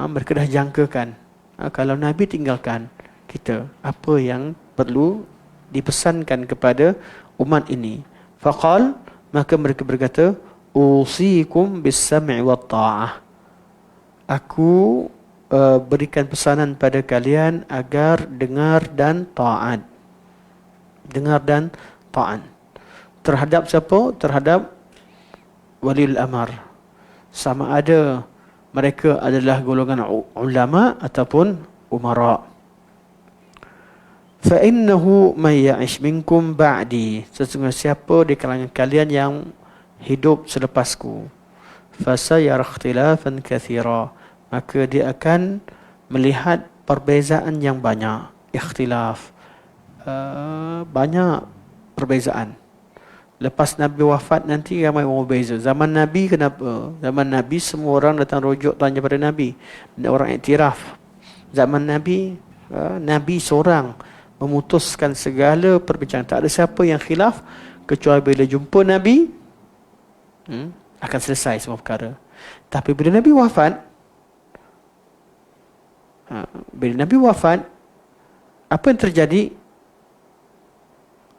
[SPEAKER 1] mereka dah jangkakan, kalau Nabi tinggalkan kita, apa yang perlu dipesankan kepada umat ini. Faqal, maka mereka berkata, usikum bis-sam'i wat ta'ah. Aku berikan pesanan pada kalian agar dengar dan taat. Dengar dan taat. Terhadap siapa? Terhadap waliul amr. Sama ada mereka adalah golongan ulama ataupun umara. فَإِنَّهُ مَنْ يَعِشْ مِنْكُمْ بَعْدِي. Sesungguhnya siapa di kalangan kalian yang hidup selepasku, فَسَيَرَ اخْتِلَافًا كَثِيرًا, maka dia akan melihat perbezaan yang banyak. Ikhtilaf, banyak perbezaan. Lepas Nabi wafat nanti ramai orang berbeza. Zaman Nabi kenapa? Zaman Nabi semua orang datang rujuk tanya pada Nabi, dan orang iktiraf. Zaman Nabi, Nabi seorang memutuskan segala perbincangan. Tak ada siapa yang khilaf kecuali bila jumpa Nabi, akan selesai semua perkara. Tapi bila Nabi wafat, apa yang terjadi?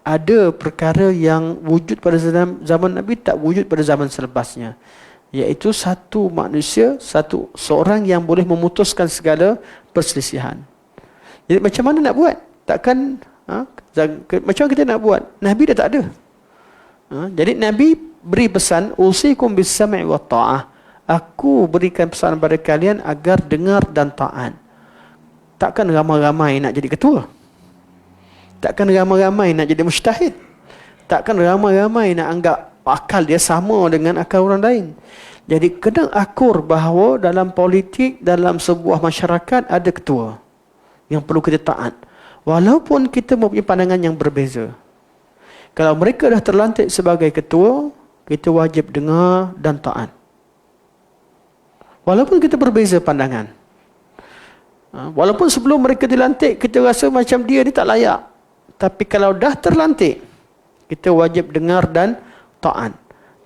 [SPEAKER 1] Ada perkara yang wujud pada zaman Nabi tak wujud pada zaman selepasnya, iaitu satu manusia, seorang yang boleh memutuskan segala perselisihan. Jadi macam mana nak buat? Takkan macam kita nak buat? Nabi dah tak ada. Jadi Nabi beri pesan, usikum bis-sam'i wat ta'ah. Aku berikan pesan pada kalian agar dengar dan taat. Takkan ramai-ramai nak jadi ketua. Takkan ramai-ramai nak jadi mujtahid. Takkan ramai-ramai nak anggap akal dia sama dengan akal orang lain. Jadi kena akur bahawa dalam politik, dalam sebuah masyarakat ada ketua yang perlu kita taat. Walaupun kita mempunyai pandangan yang berbeza. Kalau mereka dah terlantik sebagai ketua, kita wajib dengar dan taat. Walaupun kita berbeza pandangan. Walaupun sebelum mereka dilantik, kita rasa macam dia ni tak layak. Tapi kalau dah terlantik, kita wajib dengar dan taat.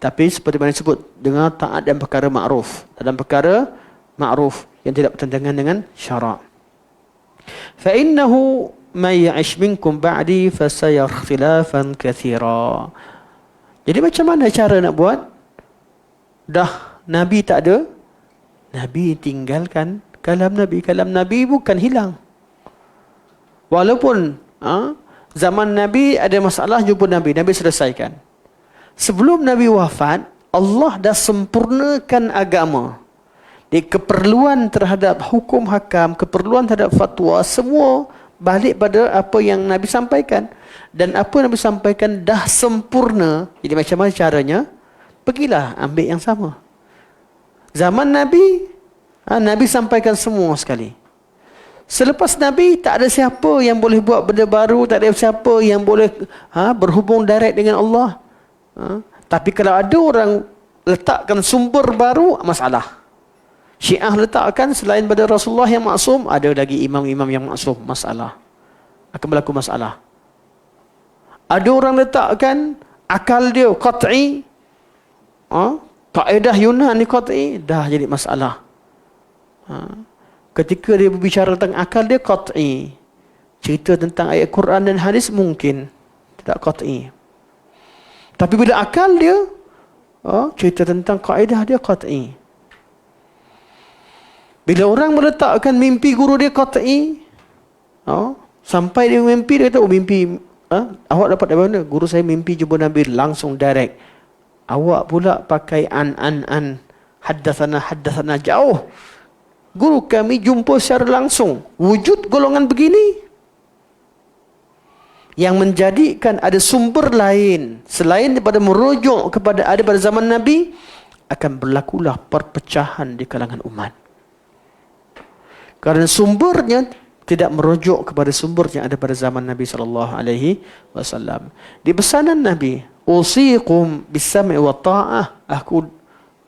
[SPEAKER 1] Tapi seperti mana disebut, dengar taat dan perkara ma'ruf. Dalam perkara ma'ruf yang tidak bertentangan dengan syarak. فَإِنَّهُ مَنْ يَعِشْ مِنْكُمْ بَعْدِي فَسَيَرَ اخْتِلَافًا كَثِيرًا. Jadi macam mana cara nak buat? Dah Nabi tak ada, Nabi tinggalkan kalam Nabi. Kalam Nabi bukan hilang. Walaupun zaman Nabi ada masalah, jumpa Nabi, Nabi selesaikan. Sebelum Nabi wafat, Allah dah sempurnakan agama. Di keperluan terhadap hukum hakam, keperluan terhadap fatwa, semua balik pada apa yang Nabi sampaikan. Dan apa yang Nabi sampaikan dah sempurna. Jadi macam mana caranya? Pergilah ambil yang sama. Zaman Nabi, Nabi sampaikan semua sekali. Selepas Nabi, tak ada siapa yang boleh buat benda baru, tak ada siapa yang boleh berhubung direct dengan Allah. Tapi kalau ada orang letakkan sumber baru, masalah. Syiah letakkan selain pada Rasulullah yang maksum, ada lagi imam-imam yang maksum, masalah. Akan berlaku masalah. Ada orang letakkan akal dia qat'i, kaedah Yunan ni qat'i, dah jadi masalah. Ketika dia berbicara tentang akal dia qat'i, cerita tentang ayat Quran dan hadis mungkin tidak qat'i. Tapi bila akal dia cerita tentang kaedah dia qat'i. Bila orang meletakkan mimpi guru dia qat'i, sampai dia mimpi, dia kata, mimpi, awak dapat dari mana? Guru saya mimpi jumpa Nabi langsung direct. Awak pula pakai an, haddathana jauh. Guru kami jumpa secara langsung. Wujud golongan begini yang menjadikan ada sumber lain selain daripada merujuk kepada ada pada zaman Nabi, akan berlakulah perpecahan di kalangan umat. Kerana sumbernya tidak merujuk kepada sumber yang ada pada zaman Nabi SAW. Di pesanan Nabi, usikum bis-sam'i wa ta'ah, aku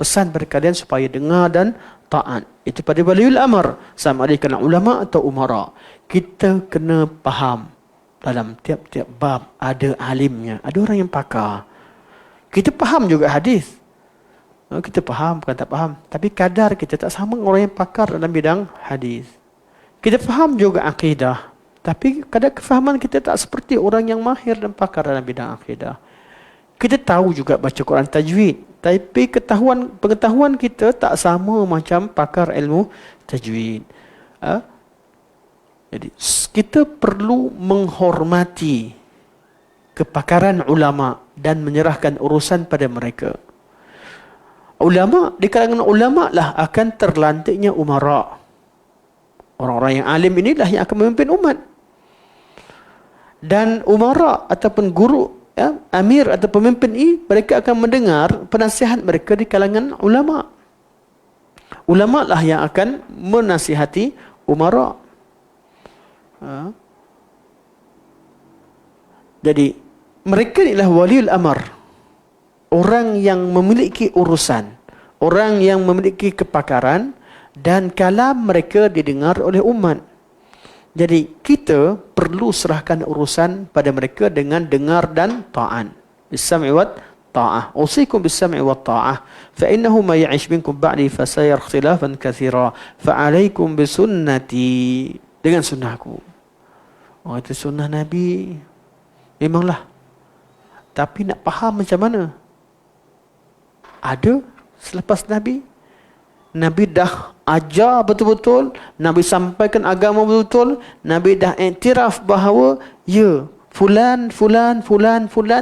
[SPEAKER 1] pesan pada kalian supaya dengar dan taat. Itu pada waliul amr, sama ada kena ulama atau umara. Kita kena faham, dalam tiap-tiap bab ada alimnya, ada orang yang pakar. Kita faham juga hadis. Kita faham, bukan tak faham. Tapi kadar kita tak sama orang yang pakar dalam bidang hadis. Kita faham juga akidah. Tapi kadang kefahaman kita tak seperti orang yang mahir dan pakar dalam bidang akidah. Kita tahu juga baca Quran tajwid, tapi pengetahuan kita tak sama macam pakar ilmu tajwid. Jadi kita perlu menghormati kepakaran ulama dan menyerahkan urusan pada mereka. Ulama, di kalangan ulama lah akan terlantiknya umara. Orang-orang yang alim inilah yang akan memimpin umat. Dan umara ataupun guru, amir atau pemimpin ini, mereka akan mendengar penasihat mereka di kalangan ulama. Ulama lah yang akan menasihati umara. Jadi mereka inilah waliul amr, orang yang memiliki urusan, orang yang memiliki kepakaran, dan kalam mereka didengar oleh umat. Jadi kita perlu serahkan urusan pada mereka dengan dengar dan ta'an. Bis-sam'i wat ta'ah. Usikum bis-sam'i wat ta'ah. Fa innahu ma ya'ish minkum ba'di fa sayara ikhtilafan katsira. Fa 'alaikum bi sunnati. Dengan sunnahku. Oh, itu sunnah Nabi. Memanglah. Tapi nak faham macam mana? Ada selepas Nabi. Nabi dah ajar betul-betul, Nabi sampaikan agama betul-betul, Nabi dah iktiraf bahawa ya, fulan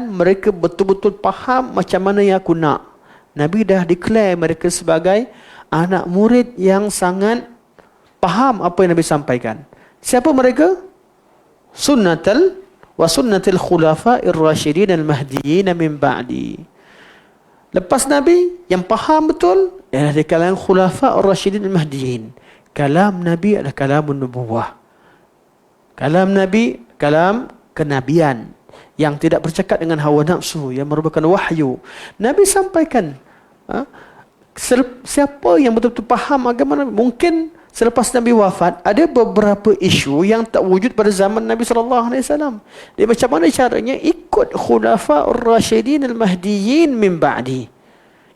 [SPEAKER 1] mereka betul-betul faham macam mana yang aku nak. Nabi dah declare mereka sebagai anak murid yang sangat faham apa yang Nabi sampaikan. Siapa mereka? Sunnatul khulafa'ir rasyidin al-mahdiyyin min ba'di. Lepas Nabi yang faham betul ialah di kalangan khulafa' ar-rasyidin al-mahdiyyin. Kalam Nabi adalah kalamun nubuwah. Kalam Nabi, kalam kenabian yang tidak bercakap dengan hawa nafsu, yang merupakan wahyu. Nabi sampaikan, siapa yang betul-betul faham agama Nabi. Mungkin selepas Nabi wafat ada beberapa isu yang tak wujud pada zaman Nabi SAW. Dia macam mana caranya? Ikut khulafa' ar-rasyidin al-mahdiyyin min ba'di.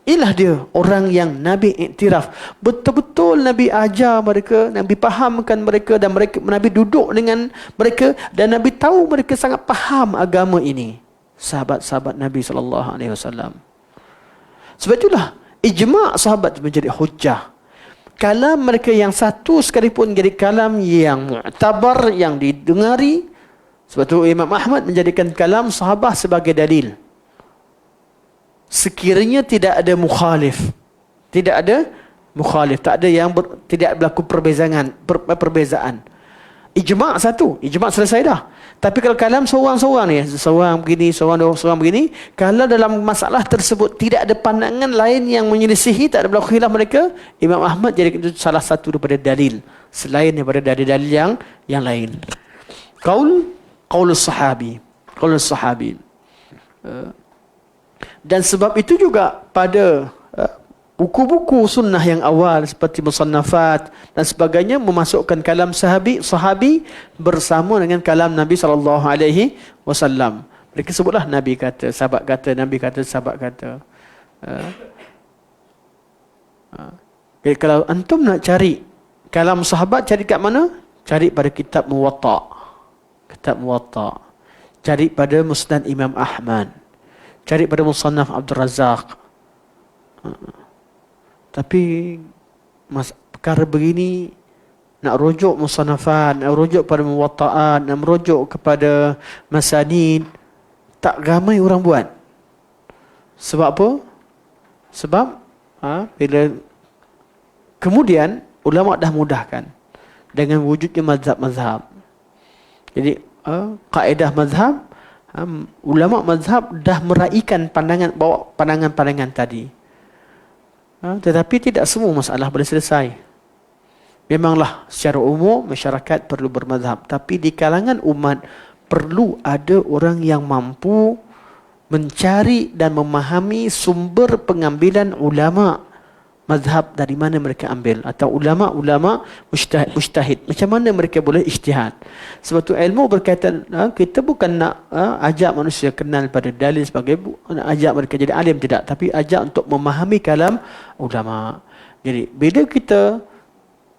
[SPEAKER 1] Inilah dia orang yang Nabi iktiraf. Betul-betul Nabi ajar mereka, Nabi fahamkan mereka, dan Nabi duduk dengan mereka, dan Nabi tahu mereka sangat faham agama ini. Sahabat-sahabat Nabi SAW. Sebab itulah ijma' sahabat menjadi hujjah. Kalam mereka yang satu sekalipun jadi kalam yang mu'tabar, yang didengari. Sebab itu Imam Ahmad menjadikan kalam sahabah sebagai dalil. Sekiranya tidak ada mukhalif. Tidak ada mukhalif. Tak ada yang tidak berlaku perbezaan. Ijma' satu. Ijma' selesai dah. Tapi kalau kalam seorang-seorang ni, seorang begini, seorang begini, kalau dalam masalah tersebut tidak ada pandangan lain yang menyelisihi, tak ada berlaku khilaf mereka, Imam Ahmad jadi itu salah satu daripada dalil selain daripada dalil yang lain. Qaulus sahabi. Dan sebab itu juga pada buku-buku sunnah yang awal seperti musannafat dan sebagainya memasukkan kalam sahabi bersama dengan kalam Nabi SAW. Mereka sebutlah Nabi kata, sahabat kata, Nabi kata, sahabat kata. Jadi kalau antum nak cari kalam sahabat, cari kat mana? Cari pada kitab Muwatta. Cari pada Musnad Imam Ahmad. Cari pada Musannaf Abdul Razak. Tapi perkara begini nak rujuk musannafat, nak rujuk pada muwatta'at, nak merujuk kepada masanid, tak ramai orang buat. Sebab apa? Sebab bila kemudian ulama dah mudahkan dengan wujudnya mazhab-mazhab. Jadi kaedah mazhab, ulama mazhab dah meraihkan pandangan tadi. Tetapi tidak semua masalah boleh selesai. Memanglah secara umum masyarakat perlu bermazhab, tapi di kalangan umat perlu ada orang yang mampu mencari dan memahami sumber pengambilan ulama mazhab, dari mana mereka ambil, atau ulama-ulama mujtahid macam mana mereka boleh ijtihad. Sebab tu ilmu berkaitan, kita bukan nak ajak manusia kenal pada dalil sebagai nak ajak mereka jadi alim, tidak, tapi ajak untuk memahami kalam ulama. Jadi bila kita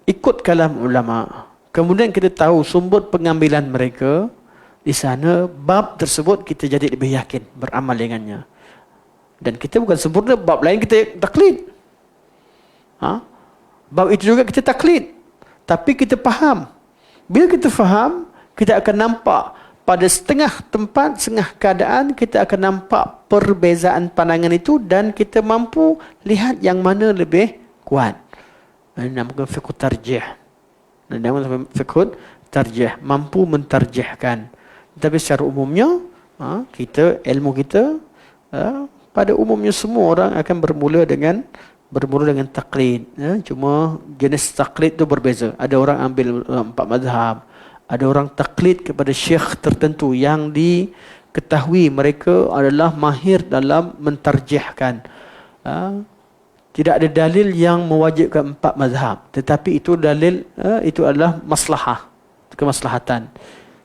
[SPEAKER 1] ikut kalam ulama, kemudian kita tahu sumber pengambilan mereka, di sana bab tersebut kita jadi lebih yakin beramal dengannya. Dan kita bukan sempurna, bab lain kita taklid. Bab itu juga kita taklid. Tapi kita faham. Bila kita faham, kita akan nampak pada setengah tempat, setengah keadaan, kita akan nampak perbezaan pandangan itu dan kita mampu lihat yang mana lebih kuat. Ini namanya fiqh tarjih. Ini namanya fiqh tarjih, mampu mentarjihkan. Tapi secara umumnya, ilmu kita, pada umumnya semua orang akan bermula dengan taklid. Cuma jenis taklid itu berbeza. Ada orang ambil 4 mazhab. Ada orang taklid kepada syekh tertentu yang diketahui mereka adalah mahir dalam mentarjihkan. Tidak ada dalil yang mewajibkan 4 mazhab. Tetapi itu dalil, itu adalah maslahah, kemaslahatan.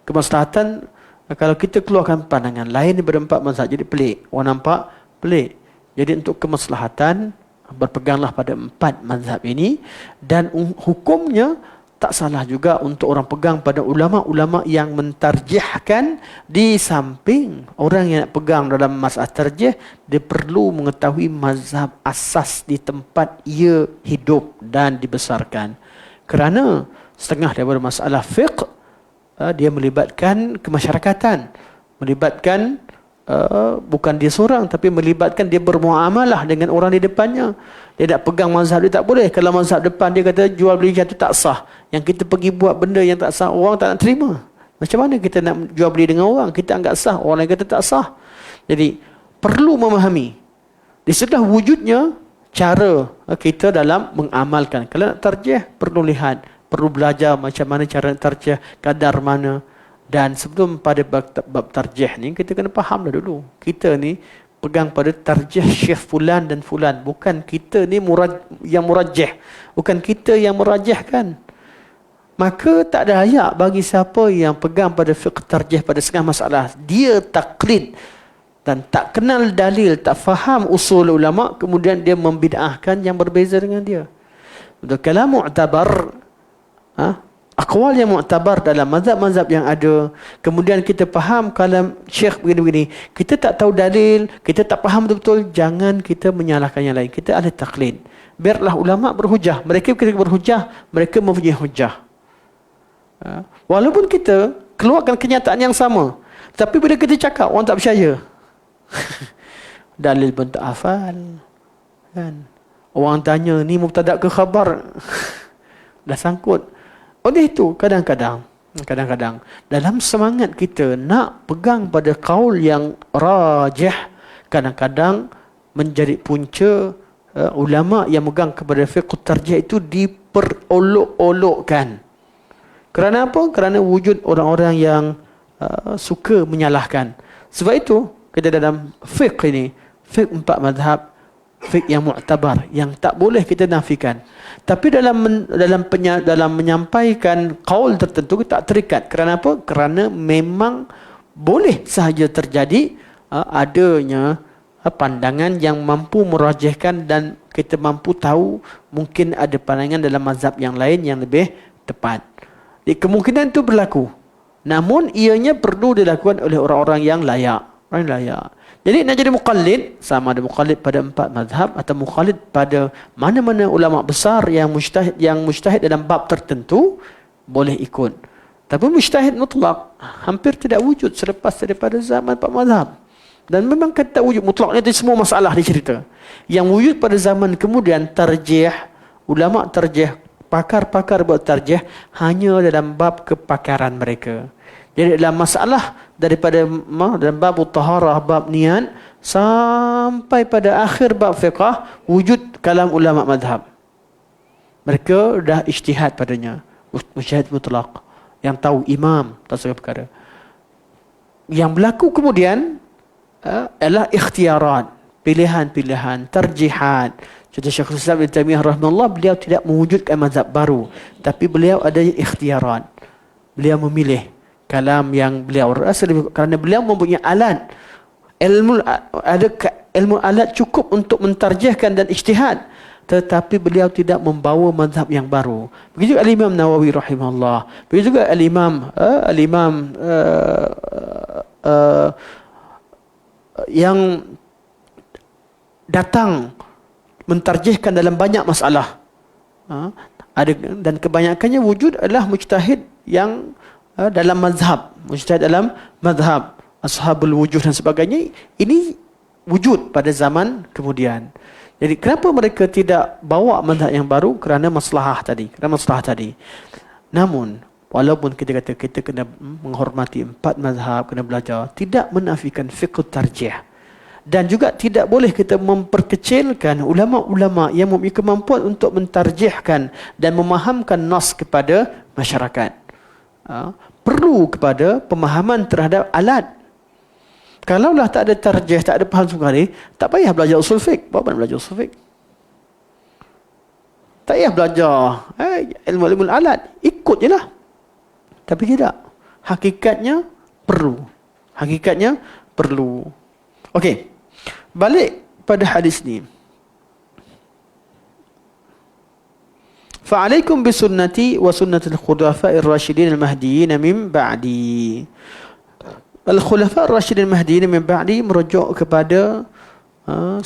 [SPEAKER 1] Kemaslahatan, kalau kita keluarkan pandangan lain daripada 4 mazhab, jadi pelik. Orang nampak pelik. Jadi untuk kemaslahatan, berpeganglah pada 4 mazhab ini. Dan hukumnya tak salah juga untuk orang pegang pada ulama-ulama yang mentarjihkan. Di samping orang yang nak pegang dalam masalah tarjih, dia perlu mengetahui mazhab asas di tempat ia hidup dan dibesarkan. Kerana setengah daripada masalah fiqh, dia melibatkan kemasyarakatan, melibatkan bukan dia seorang, tapi melibatkan dia bermuamalah dengan orang di depannya. Dia nak pegang mazhab dia tak boleh. Kalau mazhab depan dia kata jual beli itu tak sah, yang kita pergi buat benda yang tak sah, orang tak nak terima. Macam mana kita nak jual beli dengan orang? Kita anggap sah, orang lain kata tak sah. Jadi perlu memahami di sebelah wujudnya cara kita dalam mengamalkan. Kalau nak tarjih, perlu lihat, perlu belajar macam mana cara tarjih, kadar mana. Dan sebelum pada bab tarjih ni, kita kena faham dah dulu. Kita ni pegang pada tarjih Syekh Fulan dan Fulan. Bukan kita ni yang murajih. Bukan kita yang merajihkan. Maka tak ada layak bagi siapa yang pegang pada fiqh tarjih pada setengah masalah. Dia taklid dan tak kenal dalil, tak faham usul ulama, kemudian dia membid'ahkan yang berbeza dengan dia. Betul, kalam mu'tabar, aqwal yang mu'tabar dalam mazhab-mazhab yang ada. Kemudian kita faham kalam syekh begini-begini. Kita tak tahu dalil, kita tak faham betul-betul, jangan kita menyalahkan yang lain. Kita ahli taklid. Biarlah ulama berhujah. Mereka ketika berhujah, mereka mempunyai hujah. Walaupun kita keluarkan kenyataan yang sama, tapi bila kita cakap, orang tak percaya. Dalil pun tak hafal. Kan? Orang tanya, ni mubtada' ke khabar? Dah sangkut. Oleh itu, kadang-kadang dalam semangat kita nak pegang pada kaul yang rajih, kadang-kadang menjadi punca ulama yang megang kepada fiqh tarjih itu diperolok-olokkan. Kerana apa? Kerana wujud orang-orang yang suka menyalahkan. Sebab itu, kita dalam fiqh ini, fiqh 4 mazhab, fiqh yang mu'tabar, yang tak boleh kita nafikan. Tapi dalam menyampaikan qaul tertentu kita tak terikat. Kerana apa? Kerana memang boleh sahaja terjadi adanya pandangan yang mampu merajihkan dan kita mampu tahu mungkin ada pandangan dalam mazhab yang lain yang lebih tepat. Jadi, kemungkinan itu berlaku. Namun ianya perlu dilakukan oleh orang-orang yang layak. Orang layak. Jadi nak jadi muqallid, sama ada muqallid pada 4 mazhab atau muqallid pada mana-mana ulama besar yang mujtahid dalam bab tertentu, boleh ikut. Tapi mujtahid mutlak hampir tidak wujud selepas daripada zaman 4 mazhab. Dan memang kata wujud mutlaknya di semua masalah dicerita. Yang wujud pada zaman kemudian tarjih, ulama tarjih, pakar-pakar buat tarjih hanya dalam bab kepakaran mereka. Jadi dalam masalah daripada dalam bab taharah, bab niat sampai pada akhir bab fiqh, wujud kalam ulama mazhab. Mereka dah ijtihad padanya, mujtahid mutlak, yang tahu imam atas segala perkara. Yang berlaku kemudian adalah ikhtiarat, pilihan-pilihan, tarjihat. Contoh Syekhul Islam Ibn Taimiyah rahimahullah, beliau tidak mewujudkan mazhab baru, tapi beliau ada ikhtiarat. Beliau memilih kalam yang beliau rasa kerana beliau mempunyai alat ilmu alat cukup untuk mentarjihkan dan ijtihad. tetapi beliau tidak membawa mazhab yang baru. Begitu juga Al-Imam Nawawi rahimahullah. Begitu juga Al-Imam yang datang mentarjihkan dalam banyak masalah. Ada, dan kebanyakannya wujud adalah mujtahid yang dalam mazhab, mujtahid dalam mazhab, ashabul wujuh dan sebagainya. Ini wujud pada zaman kemudian. Jadi kenapa mereka tidak bawa mazhab yang baru? Kerana maslahah tadi. Namun walaupun kita kata kita kena menghormati 4 mazhab, kena belajar, tidak menafikan fiqh tarjih. Dan juga tidak boleh kita memperkecilkan ulama-ulama yang mempunyai kemampuan untuk mentarjihkan dan memahamkan nas kepada masyarakat. Perlu kepada pemahaman terhadap alat. Kalaulah tak ada tarjih, tak ada faham sekali, tak payah belajar usul fiqh. Buat mana belajar usul fiqh? Tak payah belajar ilmu-ilmu alat. Ikut je lah. Tapi tidak. Hakikatnya perlu. Okey. Balik pada hadis ni. Fa'alaikum bisunnati wa sunnatil khulafa'ir rasyidin al-mahdiyyin min ba'di. Al-khulafa'ir rasyidin al-mahdiyyin min ba'di merujuk kepada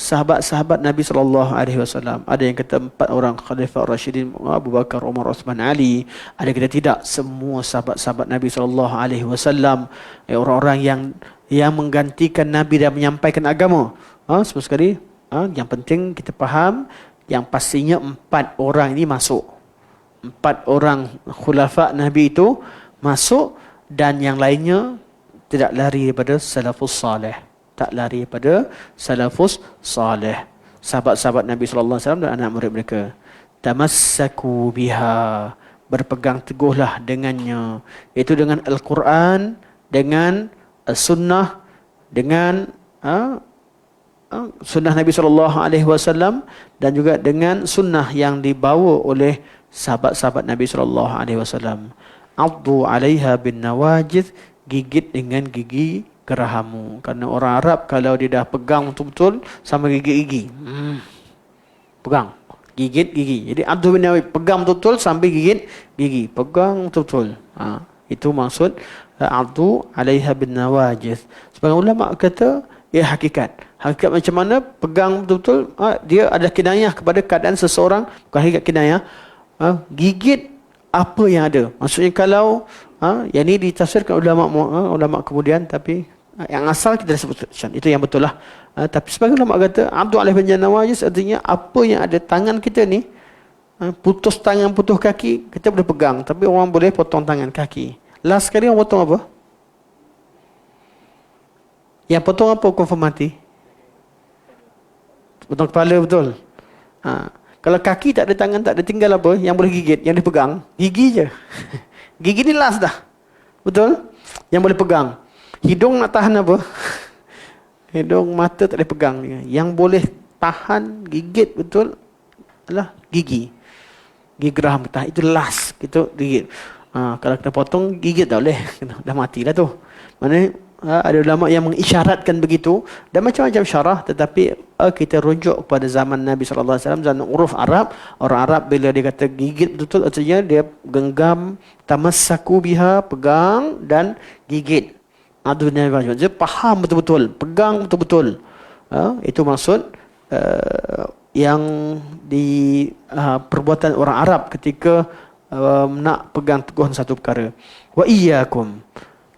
[SPEAKER 1] sahabat-sahabat Nabi SAW. Ada yang kata 4 orang khalifah rasyidin, Abu Bakar, Umar, Uthman, Ali. Ada yang kata tidak, semua sahabat-sahabat Nabi SAW, orang-orang yang menggantikan Nabi dan menyampaikan agama. Semua sekali, yang penting kita faham, yang pastinya 4 orang ini masuk. 4 orang khulafa Nabi itu masuk, dan yang lainnya tidak lari daripada salafus salih. Sahabat-sahabat Nabi SAW dan anak murid mereka. Tamassaku biha, berpegang teguhlah dengannya. Itu dengan Al-Quran, dengan Sunnah, dengan sunnah Nabi SAW, dan juga dengan sunnah yang dibawa oleh sahabat-sahabat Nabi SAW. Addu 'alaiha bin nawajid, gigit dengan gigi gerahamu. Kerana orang Arab kalau dia dah pegang betul-betul sama gigit gigi. Pegang, gigit gigi. Jadi addu bin nawajid, pegang betul-betul sampai gigit gigi. Pegang betul-betul. Itu maksud addu 'alaiha bin nawajid. Sebagian ulama kata hakikat. Hakikat macam mana? Pegang betul-betul, dia ada kinayah kepada keadaan seseorang. Bukan hakikat kinayah. Gigit apa yang ada. Maksudnya kalau yang ini ditafsirkan ulama kemudian, tapi yang asal kita dah sebut itu yang betul lah. Tapi sebagian ulama kata abdu alaihi bin nawajis, artinya apa yang ada tangan kita ni, putus tangan, putus kaki, kita boleh pegang, tapi orang boleh potong tangan kaki. Last sekali orang potong apa? Yang potong apa konfirmati? Potong kepala, betul. Kalau kaki tak ada, tangan tak ada, tinggal apa? Yang boleh gigit, yang dipegang, gigi je. Gigi ni last dah. Betul? Yang boleh pegang. Hidung nak tahan apa? Hidung, mata tak boleh pegang. Yang boleh tahan, gigit betul adalah gigi. Gigi geraham kita. Itu last. Kita gigit. Kalau kita potong, gigit tak boleh. Dah matilah tu. Maknanya ada ulama yang mengisyaratkan begitu. Dan macam-macam syarah. Tetapi kita rujuk kepada zaman Nabi SAW, zaman uruf Arab. Orang Arab bila dia kata gigit betul-betul, artinya dia genggam, tamassaku biha, pegang dan gigit. Dia faham betul-betul, pegang betul-betul. Itu maksud yang di perbuatan orang Arab ketika nak pegang teguh satu perkara. Wa iyyakum,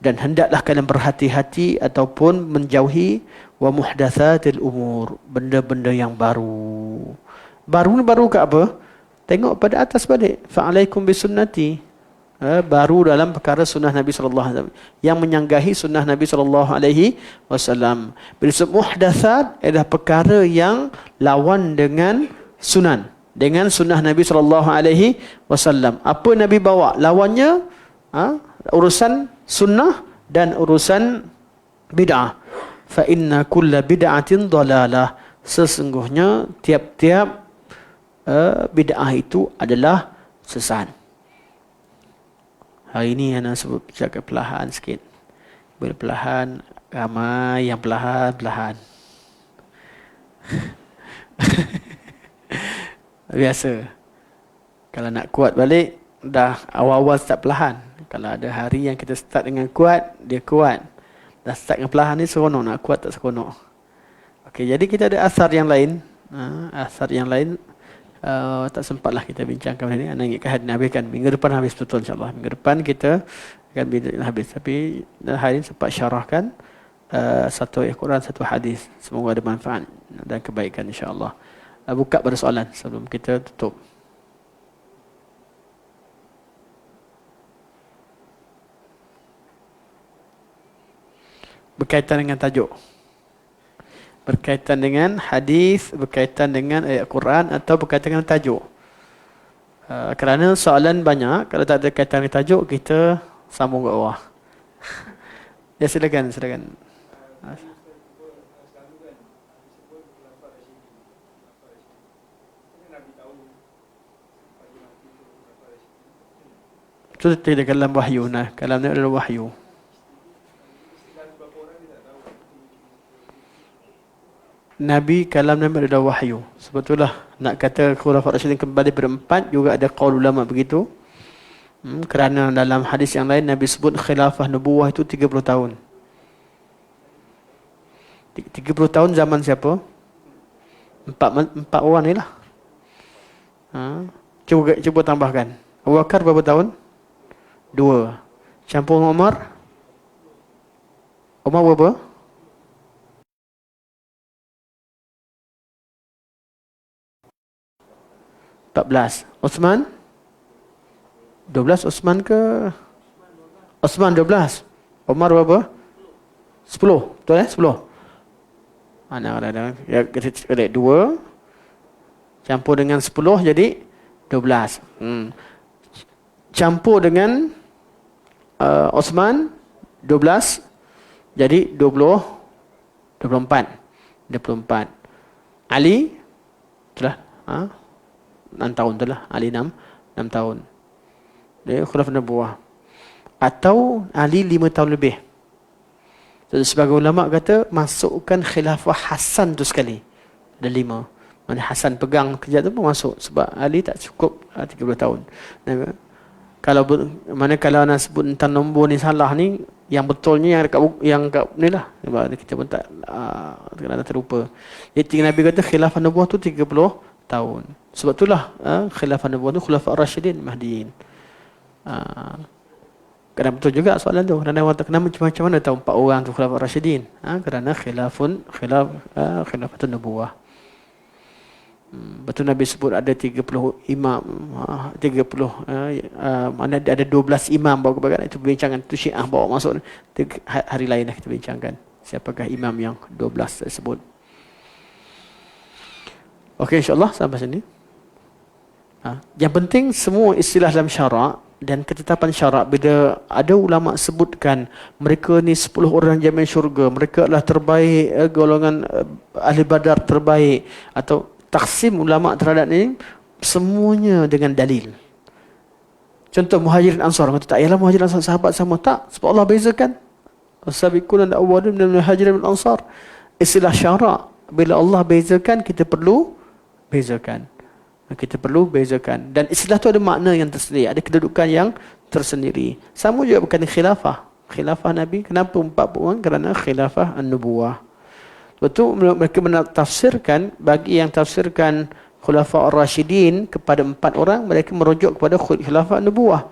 [SPEAKER 1] dan hendaklah kalian berhati-hati ataupun menjauhi wa muhdatsatil umur, benda-benda yang baru. Baru ke apa? Tengok pada atas balik. Fa'alaikum bisunnati. Baru dalam perkara sunnah Nabi sallallahu alaihi wasallam, yang menyanggahi sunnah Nabi sallallahu alaihi wasallam. Bila disebut muhdatsat adalah perkara yang lawan dengan sunan, dengan sunnah Nabi sallallahu alaihi wasallam. Apa Nabi bawa? Lawannya urusan sunnah dan urusan bid'ah. Fa inna kulla bid'atin dalalah. Sesungguhnya tiap-tiap bid'ah itu adalah sesat. Hari ini anak sebut cakap perlahan sikit. Perlahan, ramai yang perlahan-perlahan. Biasa. Kalau nak kuat balik, dah awal-awal start perlahan. Kalau ada hari yang kita start dengan kuat, dia kuat. Dah start dengan perlahan ni seronok, nak kuat tak seronok. Okey, jadi kita ada asar yang lain. Asar yang lain tak sempatlah kita bincangkan hari ni. Nak ingatkan hari ni habiskan. Minggu depan habis betul insyaAllah. Minggu depan kita akan habis. Tapi hari ini sempat syarahkan satu ayat Quran, satu hadis. Semoga ada manfaat dan kebaikan insyaAllah. Buka pada soalan sebelum kita tutup. Berkaitan dengan tajuk, berkaitan dengan hadis, berkaitan dengan ayat Quran atau berkaitan dengan tajuk. Kerana soalan banyak, kalau tak ada kaitan dengan tajuk, kita sambung ke bawah. Ya, silakan. Itu tidak dalam wahyu. Nah, kalamnya adalah wahyu. Nabi, kalam Nabi adalah wahyu. Sebetulnya nak kata Khulafaur Rasyidin kembali berempat juga ada qaul ulama begitu. Kerana dalam hadis yang lain Nabi sebut khilafah nubuwah itu 30 tahun. 30 tahun zaman siapa? Empat orang ni lah. Cuba tambahkan. Abu Bakar berapa tahun? 2. Campur Umar? Umar berapa? 14. Osman 12. Osman ke? Osman 12. Umar berapa? 10. Betul 10. Ada ya, 2 campur dengan 10 jadi 12. Campur dengan Osman 12 jadi 24. Ali itulah 6 tahun tu lah. Ali 6 tahun. Dia khilafah nubuwah. Atau Ali 5 tahun lebih. Jadi sebagai ulama kata masukkan khilafah Hasan tu sekali. Ada 5. Mana Hasan pegang kerja tu pun masuk. Sebab Ali tak cukup 30 tahun. Kalau nak sebut tentang nombor ni salah ni, yang betulnya yang kat ni lah. Sebab kita pun tak terlupa. Jadi Nabi kata khilafah nubuwah tu 30 tahun. Sebab itulah khilafah nubuwah tu Khulafaur Rasyidin Mahdiyin. Kerana betul juga soalan tu. Kerana macam mana tahu 4 orang tu Khulafaur Rasyidin? Kerana khilafatun nubuwah. Betul Nabi sebut ada 30 imam, 30 mana ada 12 imam bawa kebagian. Itu perbincangan tu Syiah bawa masuk. Hari lain dah kita bincangkan siapakah imam yang 12 tersebut. Okey, insyaAllah sampai sini. Yang penting semua istilah dalam syarak dan ketetapan syarak, bila ada ulama sebutkan mereka ni 10 orang jamin syurga, mereka adalah terbaik, golongan ahli badar terbaik, atau taksim ulama terhadap ni, semuanya dengan dalil. Contoh Muhajirin Ansar, kata tak yalah Muhajirin Ansar sahabat sama, tak, sebab Allah bezakan. As-sabiqun al-awwalun minal Muhajirin wal Ansar. Istilah syarak, bila Allah bezakan, kita perlu bezakan. Dan istilah tu ada makna yang tersendiri, ada kedudukan yang tersendiri. Sama juga berkaitan khilafah. Khilafah Nabi, kenapa 40 orang? Kerana khilafah an-nubuwah. Betul mereka menafsirkan, bagi yang tafsirkan Khulafaur Rasyidin kepada 4 orang, mereka merujuk kepada khilafah an-nubuwah.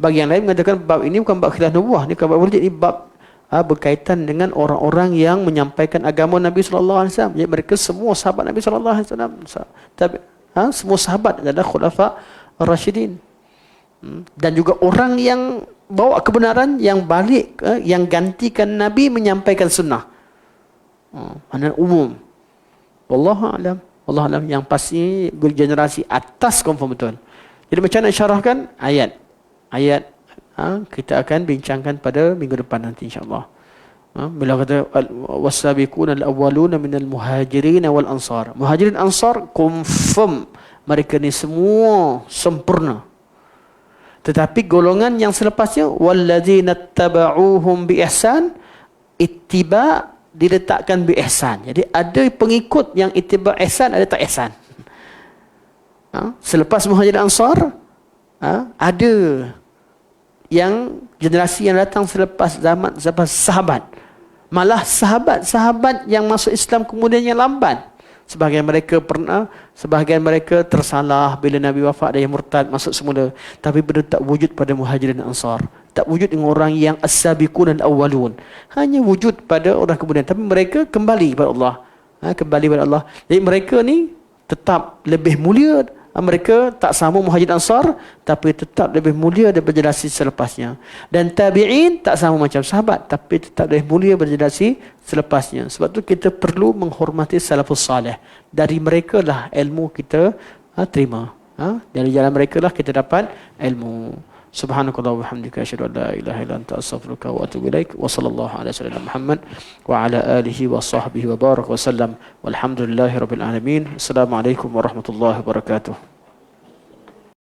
[SPEAKER 1] Bagi yang lain mengatakan bab ini bukan bab khilafah nubuwah, ni bukan bab politik, ini bab berkaitan dengan orang-orang yang menyampaikan agama Nabi sallallahu alaihi wasallam. Jadi mereka semua sahabat Nabi sallallahu alaihi wasallam. Semua sahabat adalah Khulafaur Rasyidin. Dan juga orang yang bawa kebenaran, yang balik, yang gantikan Nabi menyampaikan sunnah. Mana umum. Wallahu a'lam. Allah alam, yang pasti bergenerasi atas confirm betul. Jadi macam nak syarahkan ayat kita akan bincangkan pada minggu depan nanti insya-Allah. Bila kata wasabiquna al-awwaluna minal muhajirin wal ansar. Muhajirin ansar confirm mereka ni semua sempurna. Tetapi golongan yang selepasnya walladzina tabauhum bi ihsan, ittiba diletakkan bi ihsan. Jadi ada pengikut yang ittiba ihsan, ada tak ihsan. Selepas Muhajirin Ansar, ada yang generasi yang datang selepas zaman sahabat. Malah sahabat-sahabat yang masuk Islam kemudian yang lambat. Sebahagian mereka tersalah bila Nabi wafat, ada yang murtad masuk semula. Tapi benda tak wujud pada Muhajirin Ansar. Tak wujud dengan orang yang as-sabiqun al-awwalun. Hanya wujud pada orang kemudian. Tapi mereka kembali kepada Allah. Kembali kepada Allah. Jadi mereka ni tetap lebih mulia. Mereka tak sama Muhajirin Ansar, tapi tetap lebih mulia daripada generasi selepasnya. Dan tabi'in tak sama macam sahabat, tapi tetap lebih mulia daripada generasi selepasnya. Sebab tu kita perlu menghormati salafus salih. Dari mereka lah ilmu kita terima. Dari jalan mereka lah kita dapat ilmu. Subhanakallah wa bihamdika asyhadu an la ilaha illa anta astaghfiruka wa atubu ilaik. Wa sallallahu ala sayyidina Muhammad wa ala alihi wa sahbihi wa baraka wa sallam. Walhamdulillahirabbil alamin. Assalamualaikum warahmatullahi wabarakatuh.